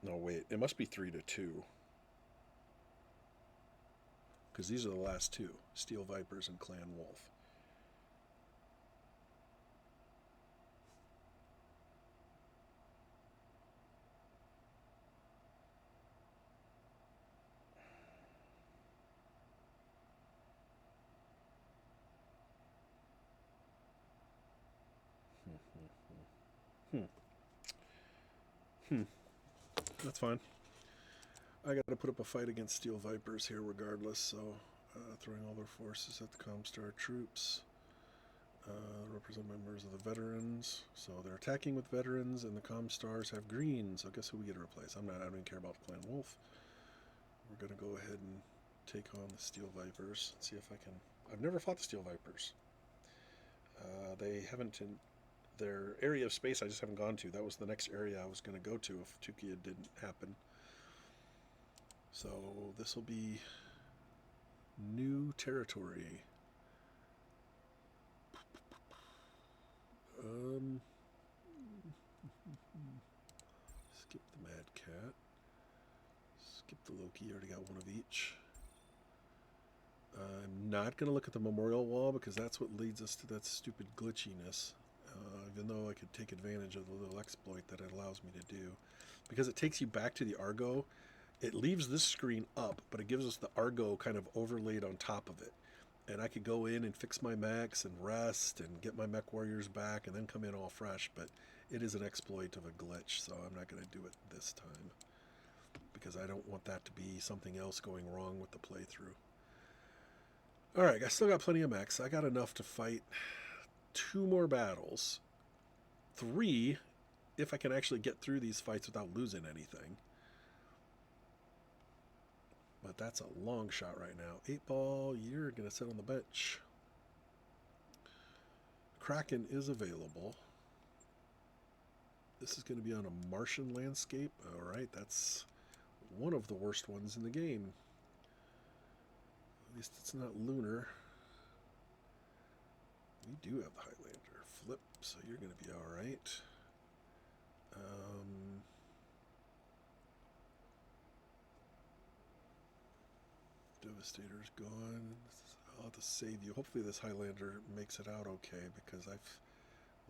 No, wait, it must be 3-2. Because these are the last two, Steel Vipers and Clan Wolf. That's fine. I got to put up a fight against Steel Vipers here regardless, so throwing all their forces at the Comstar troops. Represent members of the veterans. So they're attacking with veterans, and the Comstars have green, so guess who we get to replace? I don't even care about Clan Wolf. We're going to go ahead and take on the Steel Vipers. See if I can... I've never fought the Steel Vipers. They haven't... Their area of space I just haven't gone to. That was the next area I was going to go to if Tukayyid didn't happen. So this will be new territory. Skip the Mad Cat. Skip the Loki. Already got one of each. I'm not going to look at the memorial wall because that's what leads us to that stupid glitchiness. Even though I could take advantage of the little exploit that it allows me to do. Because it takes you back to the Argo, it leaves this screen up, but it gives us the Argo kind of overlaid on top of it. And I could go in and fix my mechs and rest and get my mech warriors back and then come in all fresh, but it is an exploit of a glitch, so I'm not going to do it this time. Because I don't want that to be something else going wrong with the playthrough. Alright, I still got plenty of mechs. I got enough to fight 2 more battles. 3, if I can actually get through these fights without losing anything. But that's a long shot right now. 8-ball, you're going to sit on the bench. Kraken is available. This is going to be on a Martian landscape. Alright, that's one of the worst ones in the game. At least it's not lunar. We do have the Highlander. Flip, so you're going to be alright. Devastator's gone. I'll have to save you. Hopefully this Highlander makes it out okay, because I'd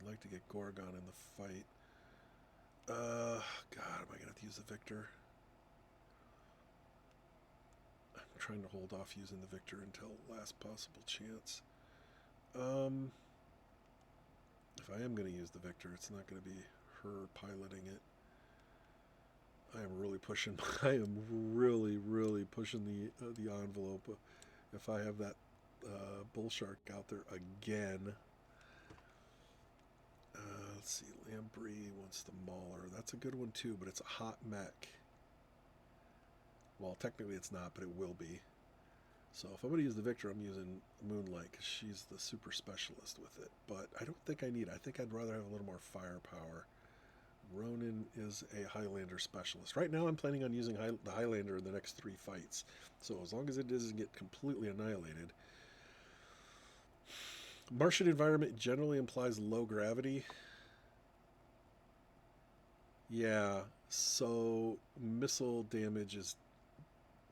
like to get Gorgon in the fight. God, am I going to have to use the Victor? trying to hold off using the Victor until last possible chance. If I am going to use the Victor, it's not going to be her piloting it. I am really pushing. I am really pushing the envelope. If I have that bull shark out there again. Let's see. Lamprey wants the Mauler. That's a good one too, but it's a hot mech. Well, technically it's not, but it will be. So if I'm going to use the Victor, I'm using Moonlight because she's the super specialist with it. But I don't think I need it. I think I'd rather have a little more firepower. Ronin is a Highlander specialist. Right now I'm planning on using the Highlander in the next 3 fights. So as long as it doesn't get completely annihilated. Martian environment generally implies low gravity. Yeah, so missile damage is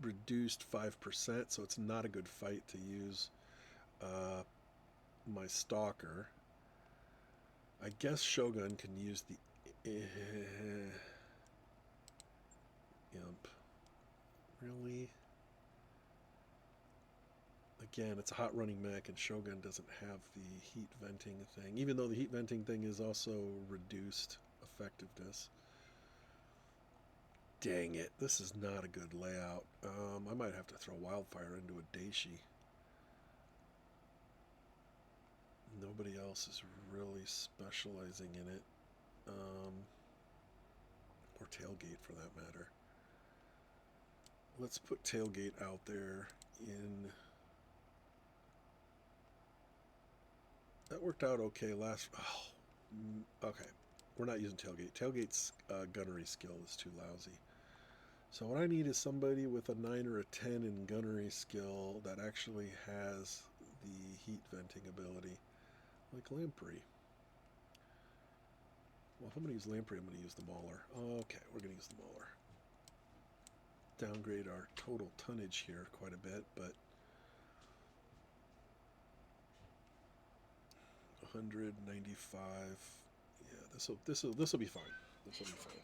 reduced 5%, so it's not a good fight to use my Stalker. I guess Shogun can use the Imp. Really? Again, it's a hot running mech, and Shogun doesn't have the heat venting thing, even though the heat venting thing is also reduced effectiveness. Dang it, this is not a good layout. I might have to throw Wildfire into a Daishi. Nobody else is really specializing in it. Or Tailgate for that matter. Let's put Tailgate out there in... That worked out okay last... Oh, okay. We're not using Tailgate. Tailgate's gunnery skill is too lousy. So what I need is somebody with a 9 or a 10 in gunnery skill that actually has the heat venting ability, like Lamprey. Well, if I'm going to use Lamprey, I'm going to use the Mauler. Okay, we're going to use the Mauler. Downgrade our total tonnage here quite a bit, but 195. Yeah, this will be fine. This will be fine.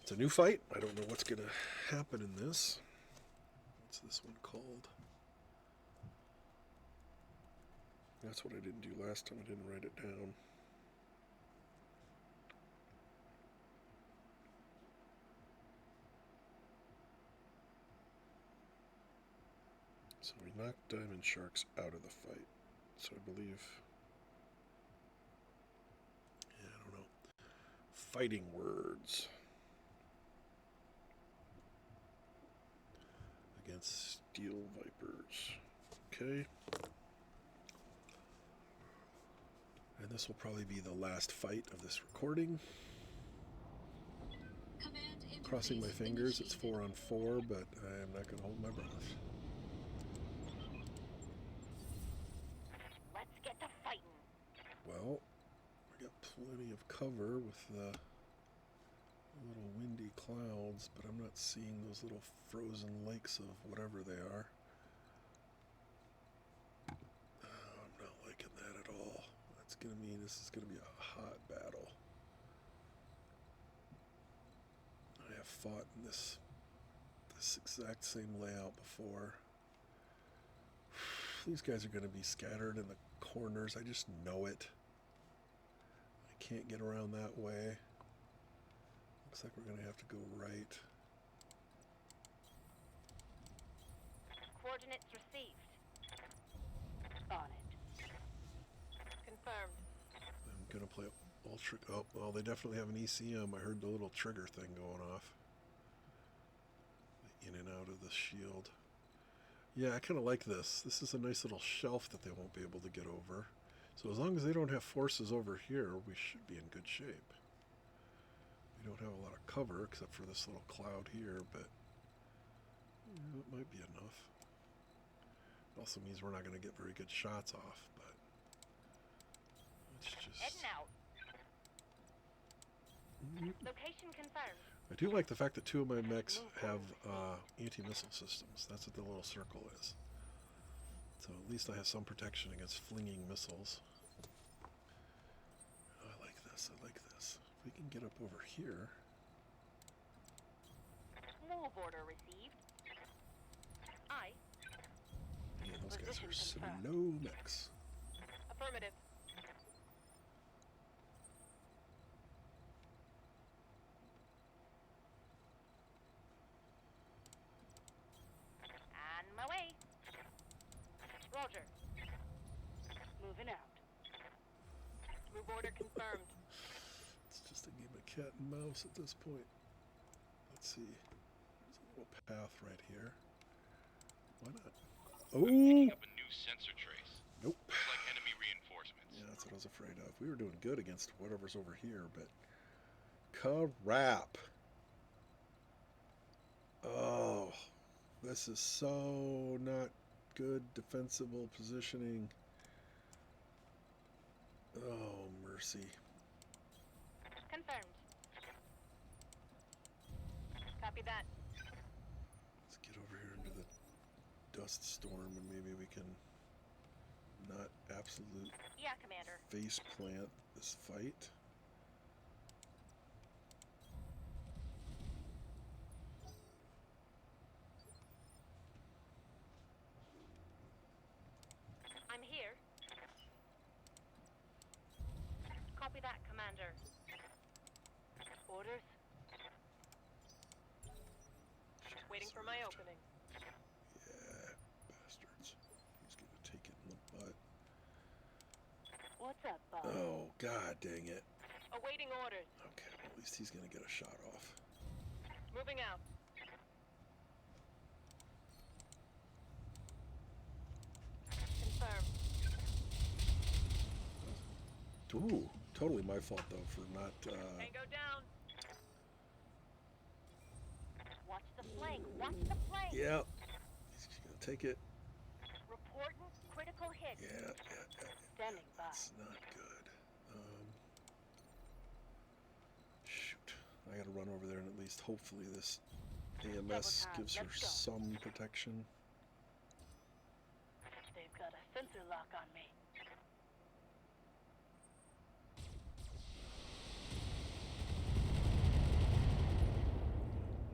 It's a new fight. I don't know what's going to happen in this. What's this one called? That's what I didn't do last time. I didn't write it down. So we knocked Diamond Sharks out of the fight. So I believe... Yeah, I don't know. Fighting words. Against Steel Vipers. Okay. And this will probably be the last fight of this recording. Crossing my fingers, it's 4 on 4, but I am not going to hold my breath. Let's get to fighting. Well, I got plenty of cover with the little windy clouds, but I'm not seeing those little frozen lakes of whatever they are. Oh, I'm not liking that at all. That's going to mean this is going to be a hot battle. I have fought in this exact same layout before. These guys are going to be scattered in the corners. I just know it. I can't get around that way. Looks like we're going to have to go right. Coordinates received. On it. Confirmed. I'm going to play Ultra... Oh, well, they definitely have an ECM. I heard the little trigger thing going off. In and out of the shield. Yeah, I kind of like this. This is a nice little shelf that they won't be able to get over. So as long as they don't have forces over here, we should be in good shape. We don't have a lot of cover except for this little cloud here, but it might be enough. It also means we're not going to get very good shots off, but it's just... Heading out. Location confirmed. I do like the fact that 2 of my mechs have anti-missile systems. That's what the little circle is. So at least I have some protection against flinging missiles. Oh, I like this. I like this. If we can get up over here. Move order received. guys Position are confirmed. slow mechs. Affirmative. On my way. Roger. Moving out. Move order confirmed. It's just a game of cat and mouse at this point. Let's see. There's a little path right here. Why not? I'm Oh! picking up a new sensor trace. Nope. Looks like enemy reinforcements. Yeah, that's what I was afraid of. We were doing good against whatever's over here, but crap. Oh, this is so not good defensible positioning. Oh, mercy. Confirmed. Copy that. Let's get over here into the dust storm and maybe we can not absolute Yeah, Commander. face plant this fight. I'm here. Copy that, Commander. Orders? Waiting for my opening. Yeah, bastards. He's gonna take it in the butt. What's up, Bob? Oh, god dang it. Awaiting orders. Okay, well, at least he's gonna get a shot off. Moving out. Confirmed. Ooh, totally my fault though for not. Tango down. Watch the flank. Watch the flank. Yeah, he's gonna take it. Reporting critical hit. Yeah. Standing by. That's not good. Shoot, I gotta run over there and at least hopefully this AMS Double time, gives her let's go. some protection. They've got a sensor lock on me.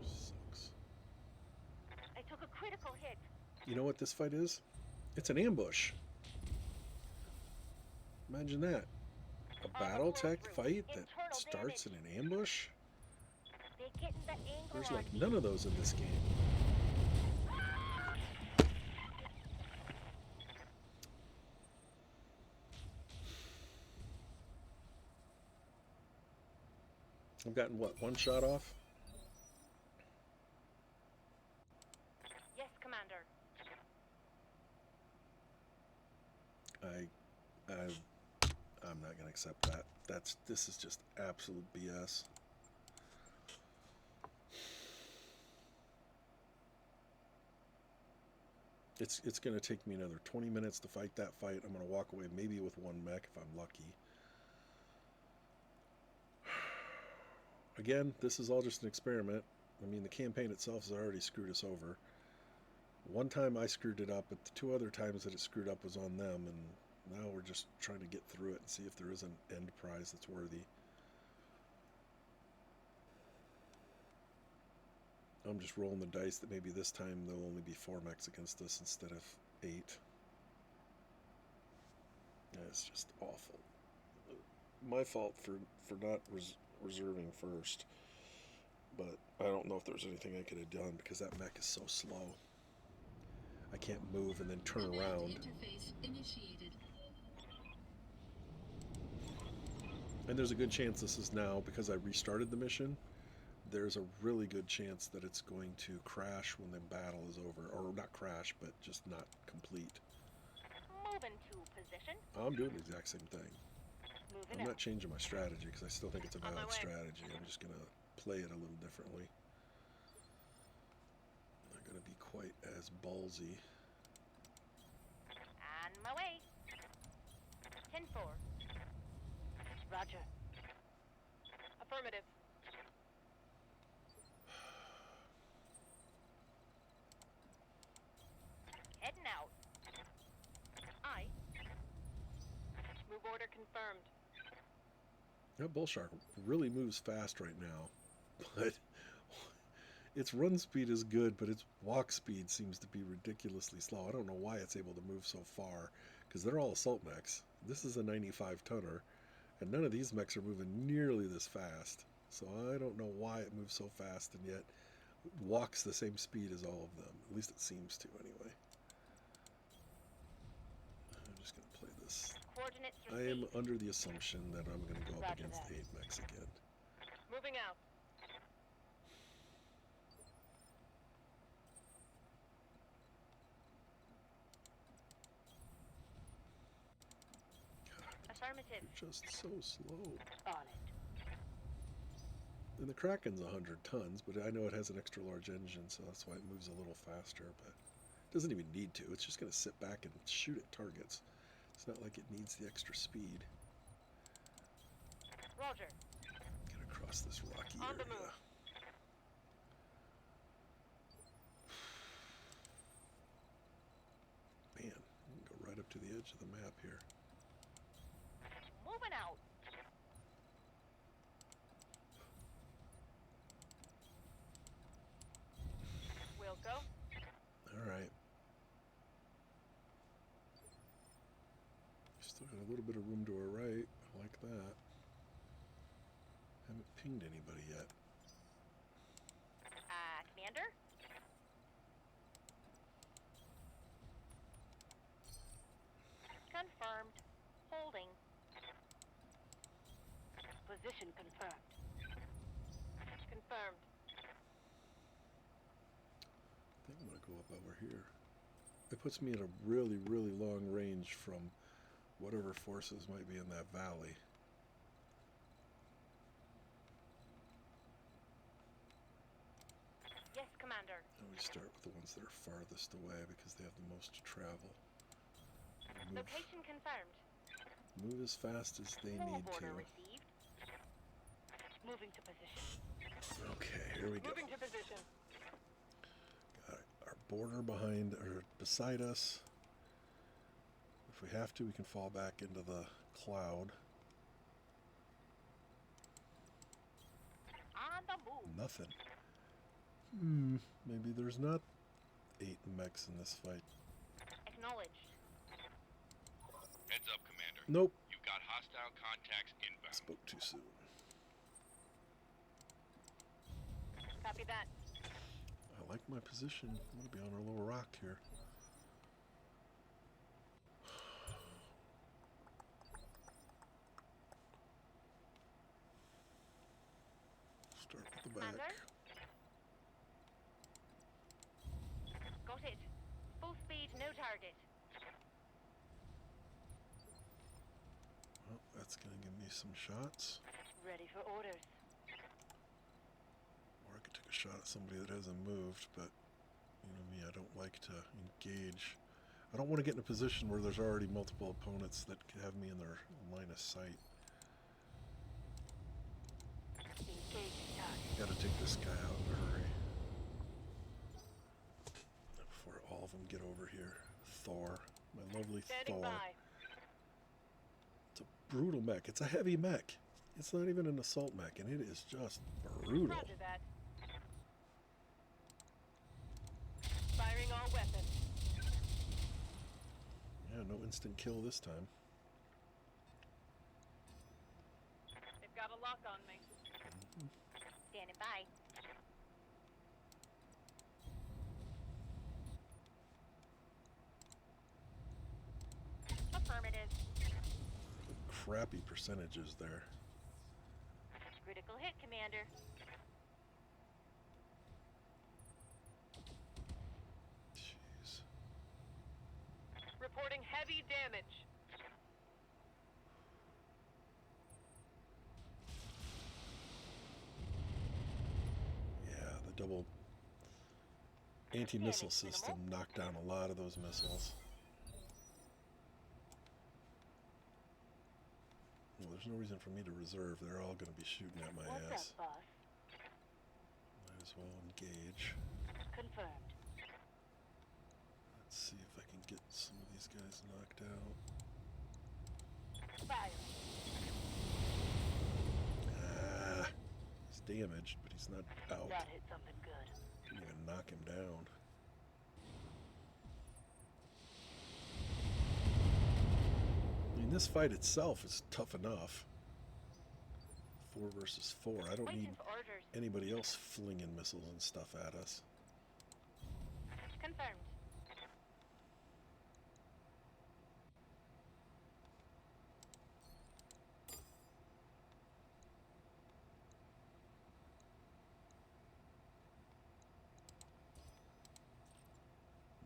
Sucks. I took a critical hit. You know what this fight is? It's an ambush. Imagine that. A Battletech fight that starts in an ambush? They're getting the angle There's on like me. none of those in this game. I've gotten what, one shot off? Yes, Commander. I'm not gonna accept that. This is just absolute BS. It's gonna take me another 20 minutes to fight that fight. I'm gonna walk away maybe with one mech if I'm lucky. Again, this is all just an experiment. I mean, the campaign itself has already screwed us over. One time I screwed it up, but the two other times that it screwed up was on them, and now we're just trying to get through it and see if there is an end prize that's worthy. I'm just rolling the dice that maybe this time there'll only be 4 mechs against us instead of 8. Yeah, it's just awful. My fault for not reserving first, but I don't know if there was anything I could have done because that mech is so slow. I can't move and then turn Command around. interface initiated. And there's a good chance this is now, because I restarted the mission, there's a really good chance that it's going to crash when the battle is over. Or not crash, but just not complete. Moving to position. I'm doing the exact same thing. Moving I'm out. not changing my strategy because I still think it's a On my valid way. strategy. I'm just going to play it a little differently. I'm not going to be quite as ballsy. On my way. 10-4. Roger. Affirmative. Heading out. Aye. Move order confirmed. That bull shark really moves fast right now, but its run speed is good, but its walk speed seems to be ridiculously slow. I don't know why it's able to move so far, because they're all assault mechs. This is a 95 tonner, and none of these mechs are moving nearly this fast. So I don't know why it moves so fast and yet walks the same speed as all of them. At least it seems to, anyway. I'm just going to play this. Coordinates I am received. under the assumption that I'm going to go up Roger against that. 8 mechs again. Moving out. Affirmative. They're just so slow. On it. And the Kraken's 100 tons, but I know it has an extra large engine, so that's why it moves a little faster, but it doesn't even need to. It's just going to sit back and shoot at targets. It's not like it needs the extra speed. Roger. Get across this rocky On the area. move. Man, we can go right up to the edge of the map here. Moving out. We'll go. Alright. Still got a little bit of room to our right. I like that. Haven't pinged anybody yet. Commander? Confirmed. Holding. Position confirmed. Confirmed. I think I'm going to go up over here. It puts me at a really, really long range from whatever forces might be in that valley. Yes, Commander. And we start with the ones that are farthest away because they have the most to travel. Move, Location confirmed. move as fast as they Null need border to. received. Moving to position. Okay, here we go. Moving to position. Got our border behind or beside us. If we have to, we can fall back into the cloud. On the move. Nothing. Maybe there's not 8 mechs in this fight. Acknowledged. Heads up, Commander. Nope. You've got hostile contacts inbound. Spoke too soon. Copy that. I like my position. I'm going to be on our little rock here. Start with the back. Commander? Got it. Full speed, no target. Well, that's going to give me some shots. Ready for orders. Or I could take a shot at somebody that hasn't moved, but you know me, I don't like to engage. I don't want to get in a position where there's already multiple opponents that could have me in their line of sight. Engaging target. Gotta take this guy out in a hurry. Before all of them get over here. Thor. My lovely Standing Thor. by. It's a brutal mech. It's a heavy mech. It's not even an assault mech, and it is just brutal. Roger that. Firing all weapons. Yeah, no instant kill this time. They've got a lock on me. Standing by. Affirmative. Crappy percentages there. Critical hit, Commander. Jeez. Reporting heavy damage. Yeah, the double anti-missile system knocked down a lot of those missiles. Well, there's no reason for me to reserve. They're all going to be shooting at my What's ass. up, boss? Might as well engage. Confirmed. Let's see if I can get some of these guys knocked out. Fire. Ah, he's damaged, but he's not out. That hit something good. Didn't even knock him down. I mean, this fight itself is tough enough. 4 versus 4. I don't need Waiting for orders. anybody else flinging missiles and stuff at us. Confirmed.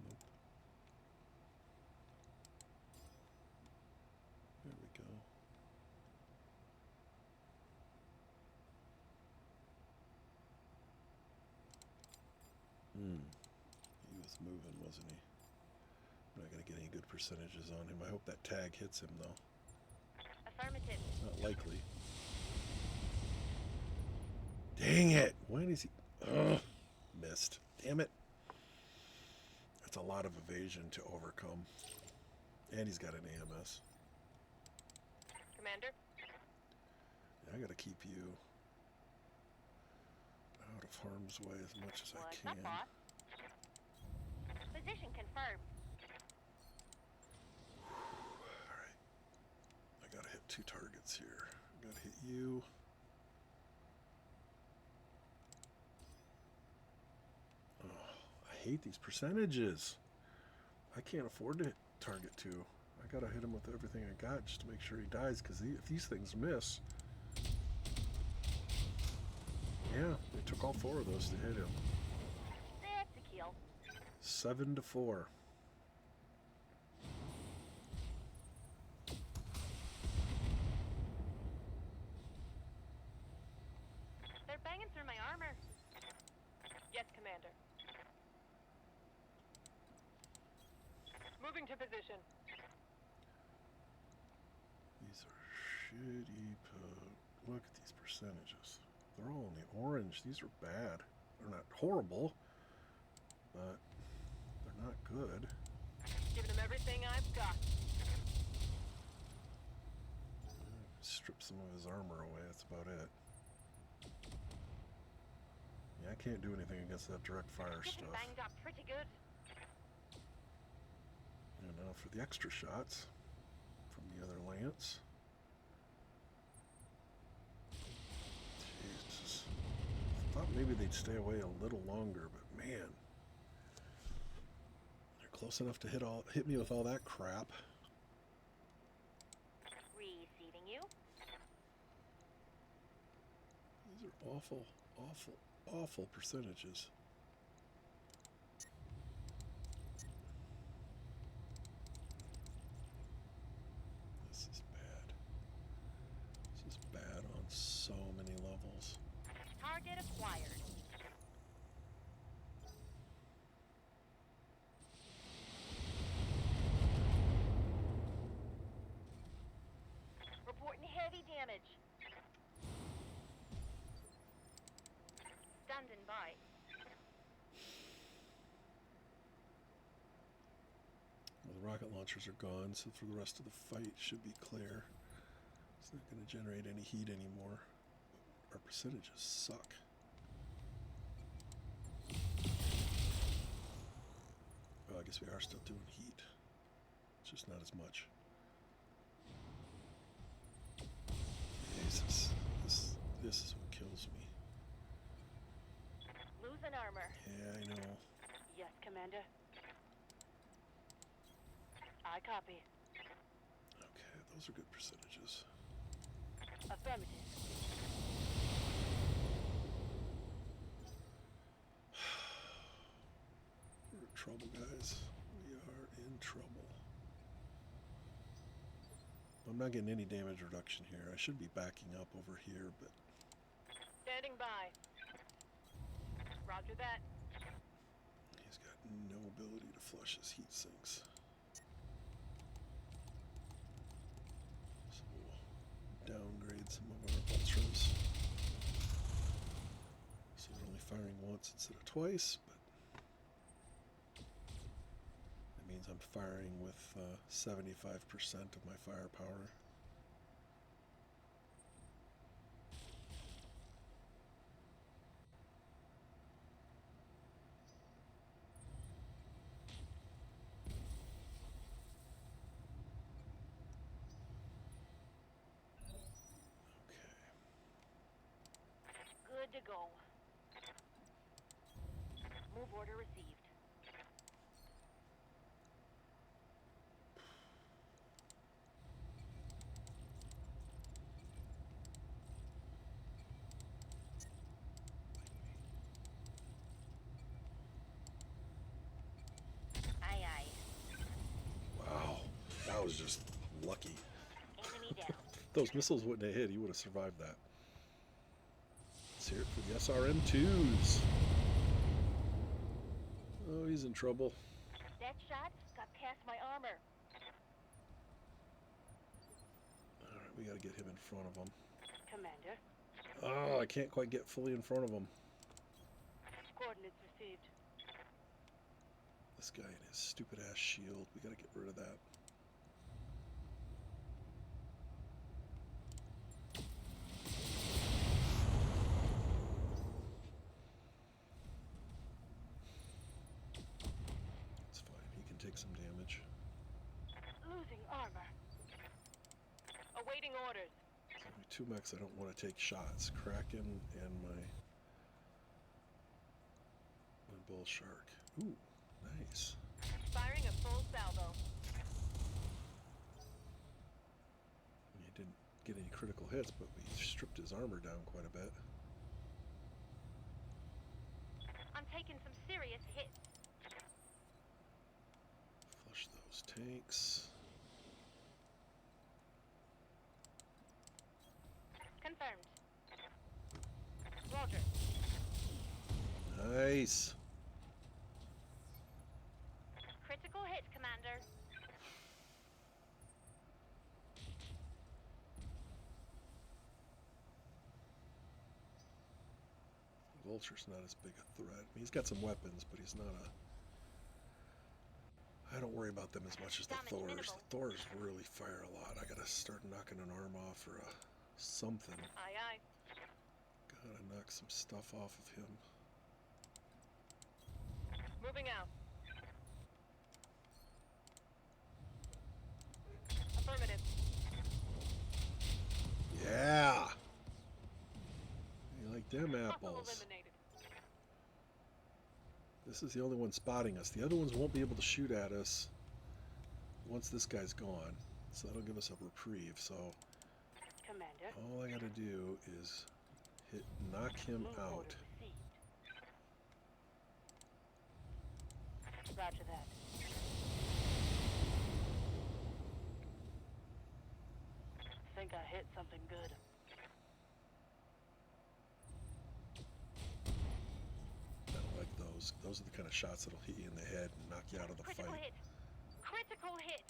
Nope. There we go. He was moving, wasn't he? I'm not going to get any good percentages on him. I hope that tag hits him, though. Affirmative. Not likely. Dang it! Why is he... Ugh, missed. Damn it. That's a lot of evasion to overcome. And he's got an AMS. Commander. Yeah, I got to keep you out of harm's way as much as I What's can. up, boss? Position confirmed. Alright. I gotta hit 2 targets here. I gotta hit you. Oh, I hate these percentages. I can't afford to hit target 2. I gotta hit him with everything I got just to make sure he dies, because if these things miss... Yeah, it took all 4 of those to hit him. That's a kill. 7 to 4. They're banging through my armor. Yes, Commander. Moving to position. These are shitty. Look at these percentages. They're all in the orange. These are bad. They're not horrible, but they're not good. Giving him everything I've got. Strip some of his armor away. That's about it. Yeah, I can't do anything against that direct fire Getting stuff. banged up pretty good. And now for the extra shots from the other lance. Jesus. I thought maybe they'd stay away a little longer, but man. They're close enough to hit me with all that crap. Receiving you. These are awful, awful, awful percentages. This is bad. This is bad on so many levels. Target acquired. Reporting heavy damage. Standing by. Well, the rocket launchers are gone, so for the rest of the fight should be clear. It's not going to generate any heat anymore. Our percentages suck. Well, I guess we are still doing heat. It's just not as much. Jesus. This is what kills me. Losing armor. Yeah, I know. Yes, Commander. I copy. Okay, those are good percentages. Affirmative. We're in trouble, guys. We are in trouble. I'm not getting any damage reduction here. I should be backing up over here, but... Standing by. Roger that. He's got no ability to flush his heat sinks. So we'll downgrade some of our ultras. So they're only firing once instead of twice, but that means I'm firing with 75% of my firepower. to go. Move order received. Aye, aye. Wow, that was just lucky. Enemy down. Those missiles wouldn't have hit. He would have survived that. Let's hear it for the SRM-2s. Oh, he's in trouble. That shot got past my armor. Alright, we gotta get him in front of him. Commander, Oh, I can't quite get fully in front of him. coordinates received. This guy and his stupid ass shield. We gotta get rid of that. It's fine. He can take some damage. Losing armor. Awaiting orders. There's only two mechs I don't want to take shots. Kraken and my bull shark. Ooh, nice. Firing a full salvo. He didn't get any critical hits, but we stripped his armor down quite a bit. I'm taking some serious hits. Flush those tanks. Confirmed. Roger. Nice. Critical hit, Commander. Vulture's not as big a threat. I mean, he's got some weapons, but he's not a... I don't worry about them as much as the Damage Thors. minimal. The Thors really fire a lot. I gotta start knocking an arm off or something. Aye, aye. Gotta knock some stuff off of him. Moving out. Affirmative. Yeah! You like them Hostile apples. eliminated. This is the only one spotting us. The other ones won't be able to shoot at us once this guy's gone. So that'll give us a reprieve. So Commander. all I gotta do is knock him Move out. order received. Roger that. Think I hit something good. I don't like those. Those are the kind of shots that'll hit you in the head and knock you out of the Critical fight. hit. Critical hit.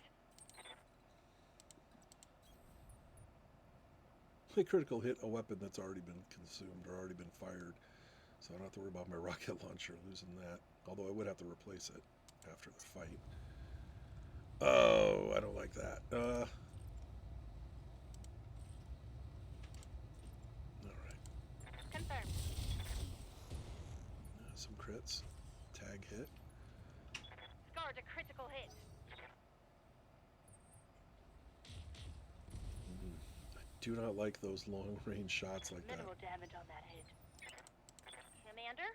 A critical hit a weapon that's already been consumed or already been fired. So I don't have to worry about my rocket launcher losing that. Although I would have to replace it after the fight. Oh, I don't like that. Alright. Confirmed. Some crits. Tag hit. Scarred a critical hit. I do not like those long range shots like that. Minimal damage on that hit. Commander?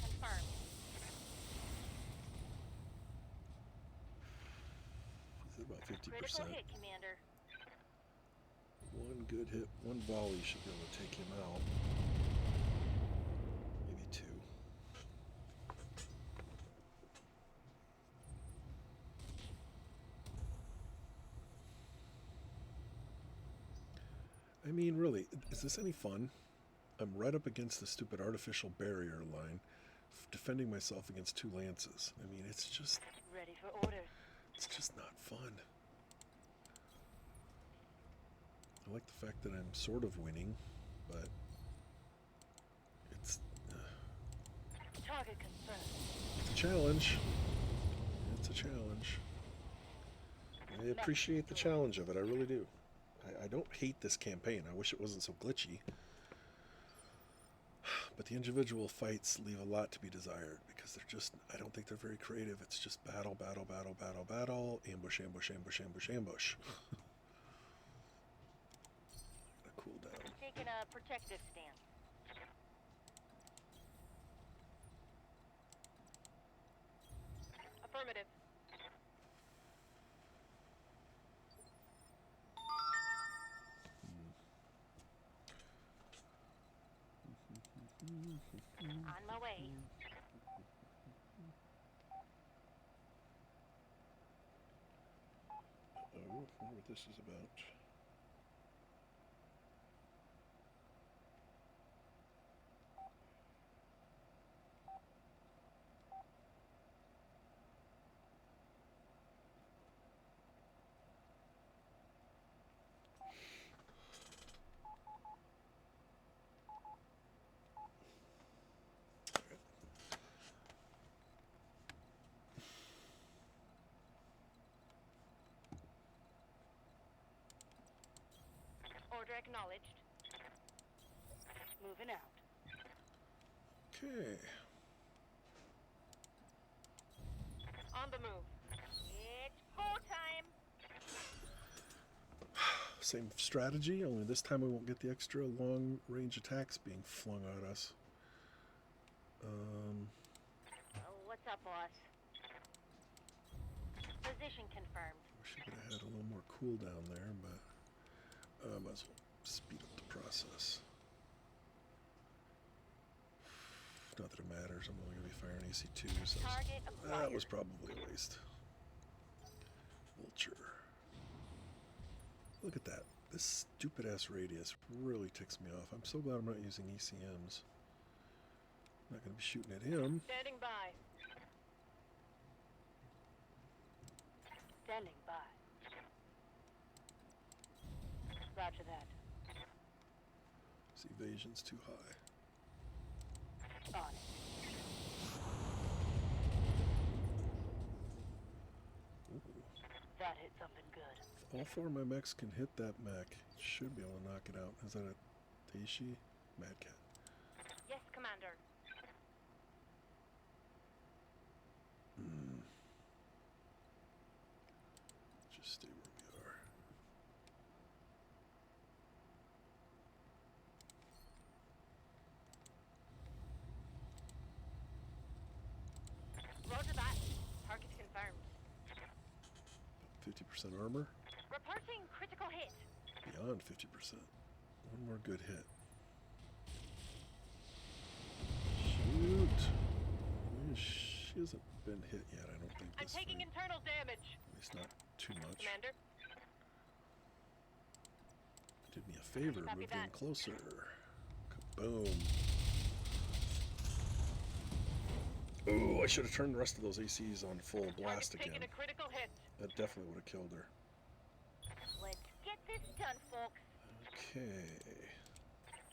Confirmed. Is it about 50%? Critical hit, Commander. One good hit, one volley should be able to take him out. Maybe two. I mean, really, is this any fun? I'm right up against the stupid artificial barrier line, defending myself against two lances. I mean, it's just Ready for orders. not fun. I like the fact that I'm sort of winning, but it's Target confirmed. a challenge. It's a challenge. I appreciate the challenge of it. I really do. I don't hate this campaign. I wish it wasn't so glitchy. But the individual fights leave a lot to be desired because they're just, I don't think they're very creative. It's just battle, battle, battle, battle, battle, ambush, ambush, ambush, ambush, ambush. Gotta cool down. Taking a protective stance. Affirmative. On my way. Oh, I wonder what this is about. Order acknowledged. Moving out. Okay. On the move. It's go time. Same strategy, only this time we won't get the extra long range attacks being flung at us. What's up, boss? Position confirmed. Wish I could have had a little more cooldown there, but might as well speed up the process. Not that it matters, I'm only going to be firing AC2, so Target that acquired. was probably a waste. Vulture. Look at that. This stupid ass radius really ticks me off. I'm so glad I'm not using ECMs. I'm not going to be shooting at him. Standing by. Standing by. Roger that. This evasion's too high. On it. Ooh. That hit something good. If all four of my mechs can hit that mech, should be able to knock it out. Is that a Daishi? Mad Cat. Yes, Commander. Just stay where we are. Roger that. Target confirmed. 50% armor? Reporting critical hit. Beyond 50%. One more good hit. Shoot! She hasn't been hit yet, I don't think. I'm This taking fight. internal damage. At least not too much. Commander. Did me a favor, Copy moved in that. closer. Kaboom. Oh, I should have turned the rest of those ACs on full blast Target's taking again. a critical hit. That definitely would have killed her. Let's get this done, folks. Okay.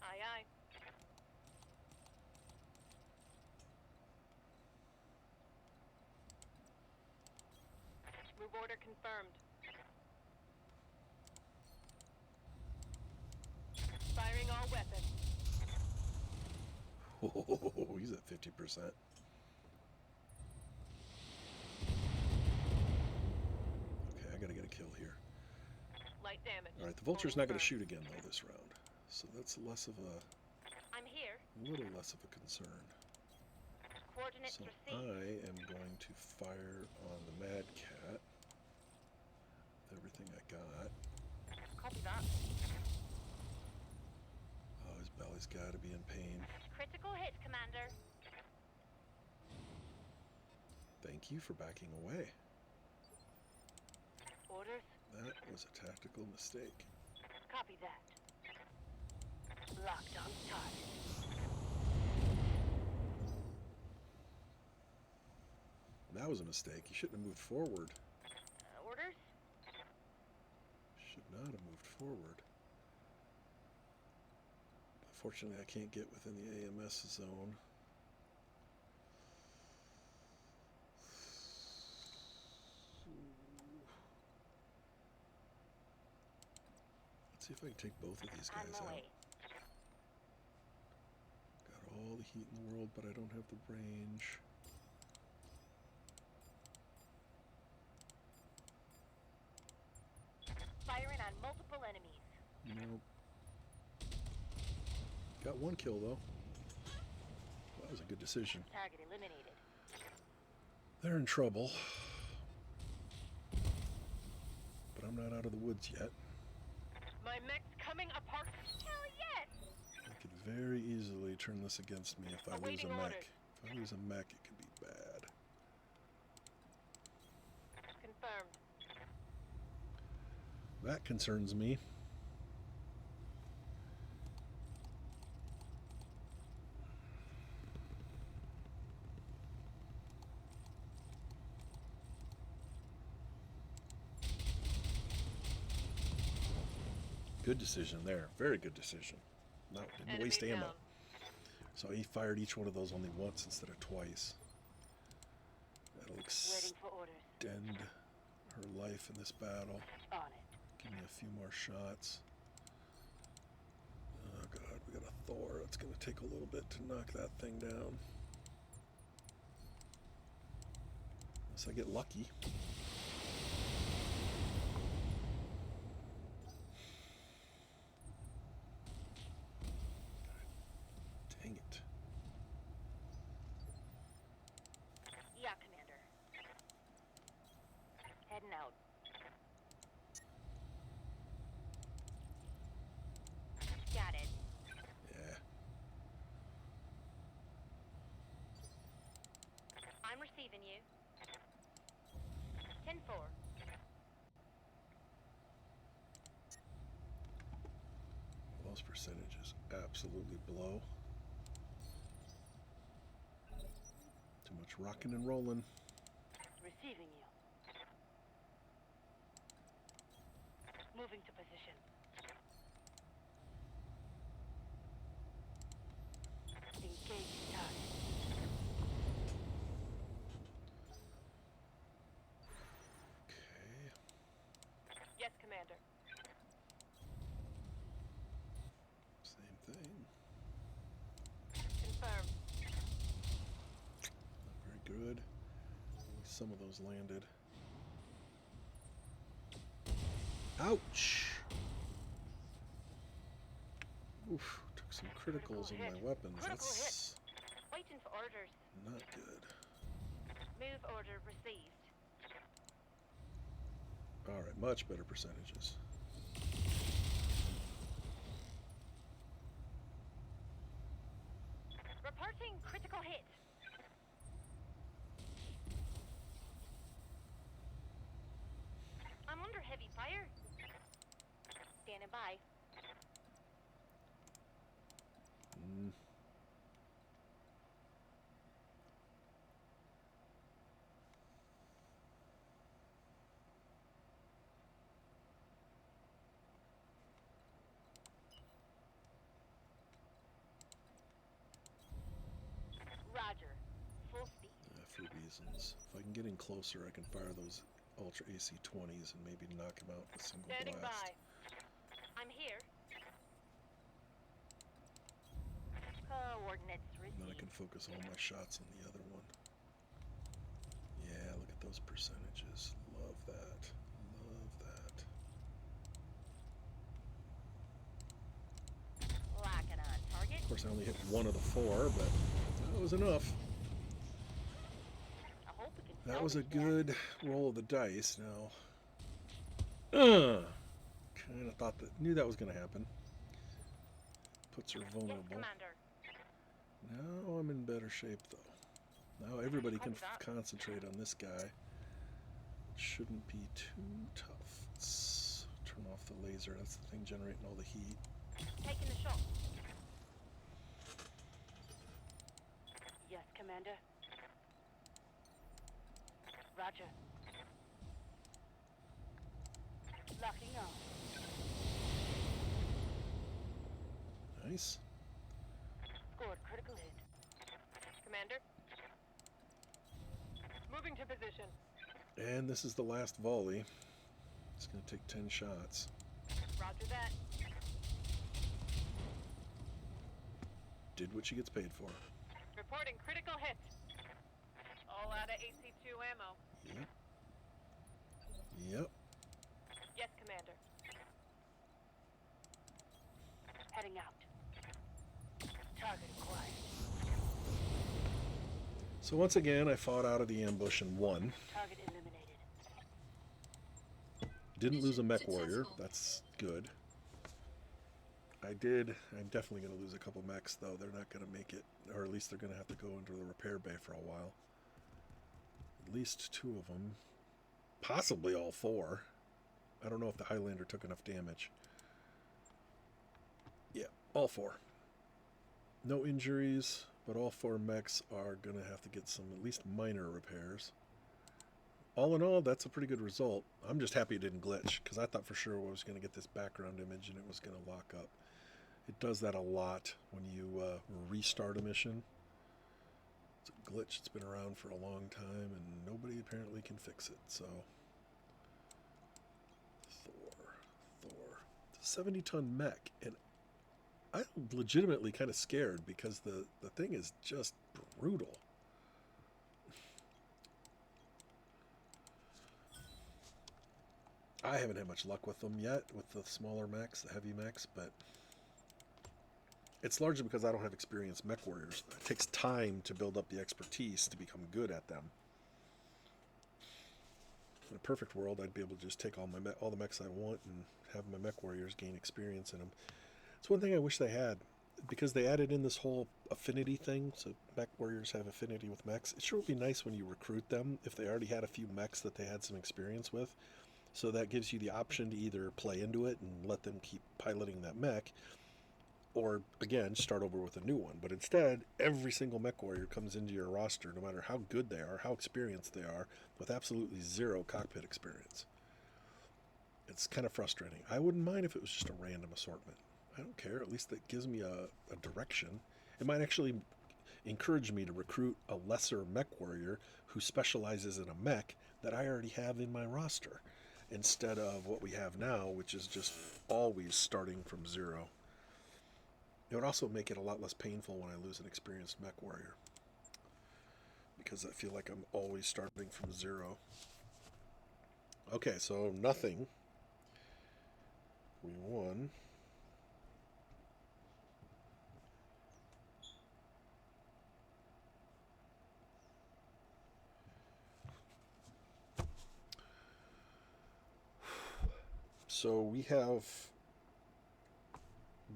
Aye, aye. Move order confirmed. Firing all weapons. Oh, he's at 50%. Okay, I gotta get a kill here. Light damage. Alright, the Vulture's not gonna Confirmed. shoot again though this round. So that's less of I'm here. a little less of a concern. Coordinates So received. I am going to fire on the Mad Cat. With everything I got. Copy that. Oh, his belly's gotta be in pain. Critical hit, Commander. Thank you for backing away. Orders. That was a tactical mistake. Copy that. Locked on target. That was a mistake. You shouldn't have moved forward. Orders. Should not have moved forward. Unfortunately, I can't get within the AMS zone. Let's see if I can take both of these On guys my out. way. Got all the heat in the world, but I don't have the range. Firing on multiple enemies. Nope. Got one kill though. That was a good decision. Target eliminated. They're in trouble. But I'm not out of the woods yet. My mech's coming apart. Hell yes! I could very easily turn this against me if I lose a Awaiting mech. orders. If I lose a mech, it could be bad. Confirmed. That concerns me. Good decision there. Very good decision. No, didn't waste Enemy ammo. down. So he fired each one of those only once instead of twice. That'll Waiting for orders. extend her life in this battle. On it. Give me a few more shots. Oh god, we got a Thor. It's going to take a little bit to knock that thing down. Unless I get lucky. Dang it. Yeah, Commander. Heading out. Got it. Yeah. I'm receiving you. 10-4. Those percentages absolutely blow. Too much rocking and rolling. Receiving you. Moving to position. Engaging target. Okay. Yes, Commander. Same thing. Confirmed. Not very good. Only some of those landed. Ouch! Oof, took some criticals on my weapons. Critical That's Waiting for orders. not good. Move order received. Alright, much better percentages. Reporting critical hit. I'm under heavy fire. Standing by. Mm. Roger. Full speed. For reasons. If I can get in closer, I can fire those Ultra AC-20s and maybe knock him out with a single Standing blast. by. I'm here. Coordinates And then I can received. focus all my shots on the other one. Yeah, look at those percentages. Love that. Love that. Locking on target. Of course, I only hit one of the four, but that was enough. I hope we can That was a salvage that. good roll of the dice. Now, kind of thought that, knew that was going to happen. Puts her Yes, vulnerable. Commander. Now I'm in better shape, though. Now everybody can Copy that. concentrate on this guy. It shouldn't be too tough. Let's turn off the laser. That's the thing generating all the heat. Taking the shot. Yes, Commander. Roger. Locking on. Nice. Scored critical hit. Commander. Moving to position. And this is the last volley. It's going to take 10 shots. Roger that. did what she gets paid for. Reporting critical hits. All out of AC2 ammo. Yep. Yep. Yes, Commander. Heading out. Target acquired. So once again, I fought out of the ambush and won. Target eliminated. Didn't lose a mech Mission warrior. successful. That's good. I'm definitely going to lose a couple mechs, though. They're not going to make it. Or at least they're going to have to go into the repair bay for a while. At least 2 of them. Possibly all 4. I don't know if the Highlander took enough damage. Yeah, all 4. No injuries, but all 4 mechs are going to have to get some at least minor repairs. All in all, that's a pretty good result. I'm just happy it didn't glitch, because I thought for sure I was going to get this background image and it was going to lock up. It does that a lot when you restart a mission. It's a glitch that's been around for a long time and nobody apparently can fix it, so... Thor. It's a 70-ton mech, and I'm legitimately kind of scared because the thing is just brutal. I haven't had much luck with them yet, with the smaller mechs, the heavy mechs, but it's largely because I don't have experienced mech warriors. It takes time to build up the expertise to become good at them. In a perfect world, I'd be able to just take all the mechs I want and have my mech warriors gain experience in them. It's one thing I wish they had, because they added in this whole affinity thing, so mech warriors have affinity with mechs. It sure would be nice when you recruit them if they already had a few mechs that they had some experience with. So that gives you the option to either play into it and let them keep piloting that mech, or, again, start over with a new one. But instead, every single mech warrior comes into your roster, no matter how good they are, how experienced they are, with absolutely 0 cockpit experience. It's kind of frustrating. I wouldn't mind if it was just a random assortment. I don't care. At least that gives me a direction. It might actually encourage me to recruit a lesser mech warrior who specializes in a mech that I already have in my roster, instead of what we have now, which is just always starting from 0. It would also make it a lot less painful when I lose an experienced mech warrior, because I feel like I'm always starting from 0. Okay, so nothing. We won. So we have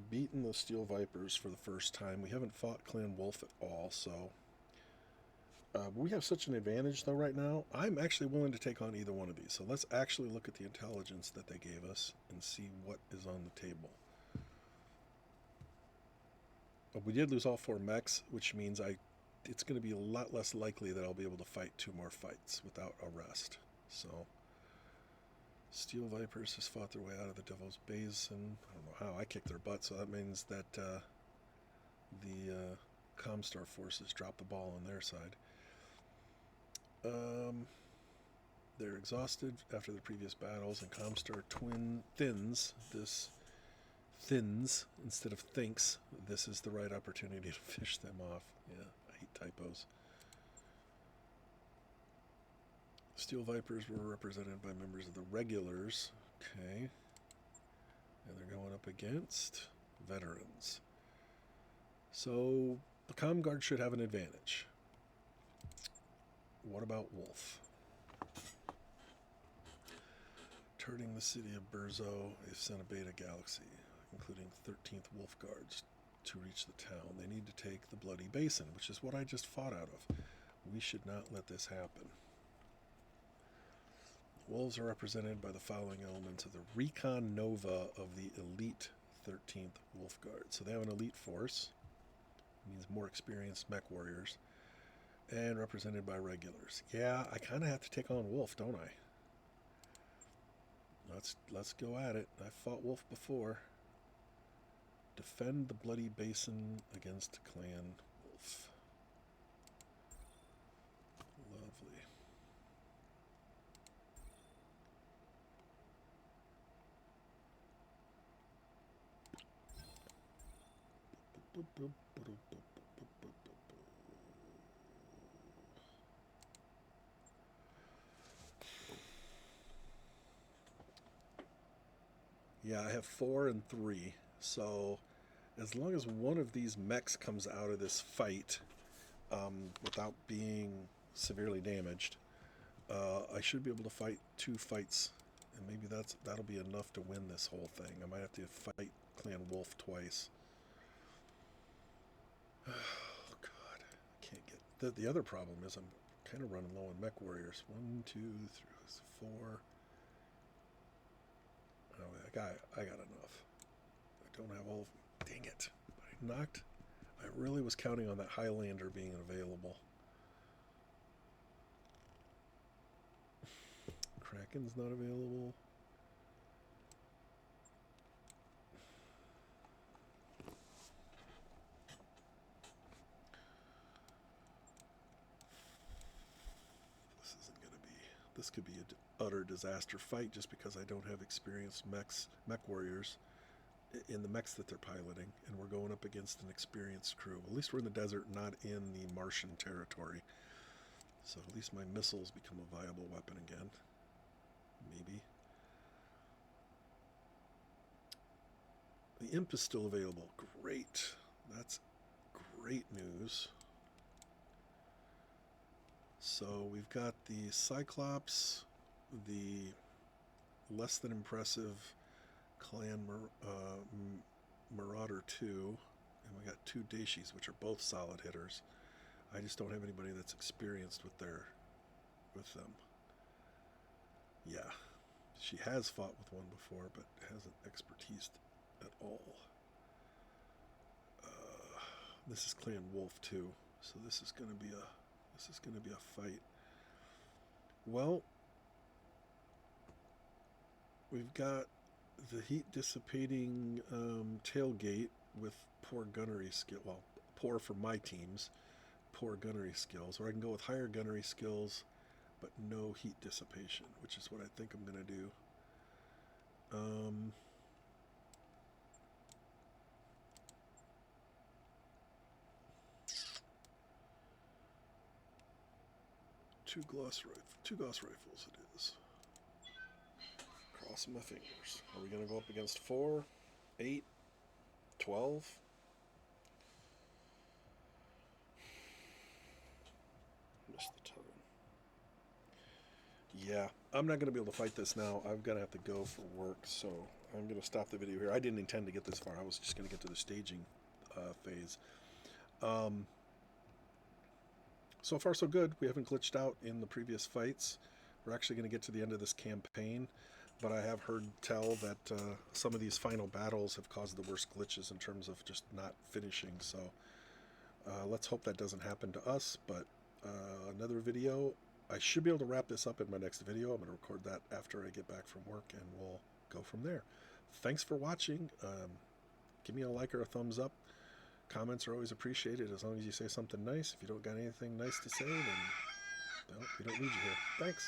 beaten the Steel Vipers for the first time. We haven't fought Clan Wolf at all, so we have such an advantage though right now. I'm actually willing to take on either one of these. So let's actually look at the intelligence that they gave us and see what is on the table. We did lose all 4 mechs, which means it's going to be a lot less likely that I'll be able to fight 2 more fights without a rest. So Steel Vipers has fought their way out of the Devil's Basin. I don't know how. I kicked their butt, so that means that the Comstar forces dropped the ball on their side. They're exhausted after the previous battles, and Comstar thins instead of thinks this is the right opportunity to fish them off. Yeah, I hate typos. Steel Vipers were represented by members of the regulars. Okay. And they're going up against veterans. So the Comm Guard should have an advantage. What about Wolf? Turning the city of Burzo, they've sent a beta galaxy, including 13th Wolf Guards, to reach the town. They need to take the Bloody Basin, which is what I just fought out of. We should not let this happen. Wolves are represented by the following elements of the Recon Nova of the elite 13th Wolf Guard. So they have an elite force, means more experienced mech warriors, and represented by regulars. Yeah, I kind of have to take on Wolf, don't I? Let's go at it. I've fought Wolf before. Defend the Bloody Basin against Clan Wolf. Lovely. Yeah, I have 4 and 3. So as long as one of these mechs comes out of this fight without being severely damaged, I should be able to fight 2 fights, and maybe that'll be enough to win this whole thing. I might have to fight Clan Wolf twice. Oh God, I can't get. The other problem is I'm kind of running low on mech warriors. 1, 2, 3, 4. Oh, I got enough. I don't have all of them. Dang it! I really was counting on that Highlander being available. Kraken's not available. This could be an utter disaster fight just because I don't have experienced mech warriors in the mechs that they're piloting, and we're going up against an experienced crew. At least we're in the desert, not in the Martian territory. So at least my missiles become a viable weapon again. Maybe. The Imp is still available. Great. That's great news. So we've got the Cyclops, the less than impressive Clan Marauder 2, and we got 2 Daishis, which are both solid hitters. I just don't have anybody that's experienced with them. Yeah, she has fought with one before, but hasn't expertise at all. This is Clan Wolf 2, so this is going to be a fight. Well, we've got the heat dissipating tailgate with poor gunnery skill. Well, poor for my teams, poor gunnery skills. Or I can go with higher gunnery skills, but no heat dissipation, which is what I think I'm going to do. Two Gauss rifles it is. Crossing my fingers. Are we going to go up against 4, 8, 12? Missed the time. Yeah, I'm not going to be able to fight this now. I'm going to have to go for work, so I'm going to stop the video here. I didn't intend to get this far. I was just going to get to the staging phase. So far, so good. We haven't glitched out in the previous fights. We're actually going to get to the end of this campaign, but I have heard tell that some of these final battles have caused the worst glitches in terms of just not finishing. So let's hope that doesn't happen to us, but another video. I should be able to wrap this up in my next video. I'm going to record that after I get back from work, and we'll go from there. Thanks for watching. Give me a like or a thumbs up. Comments are always appreciated as long as you say something nice. If you don't got anything nice to say, then well, we don't need you here. Thanks.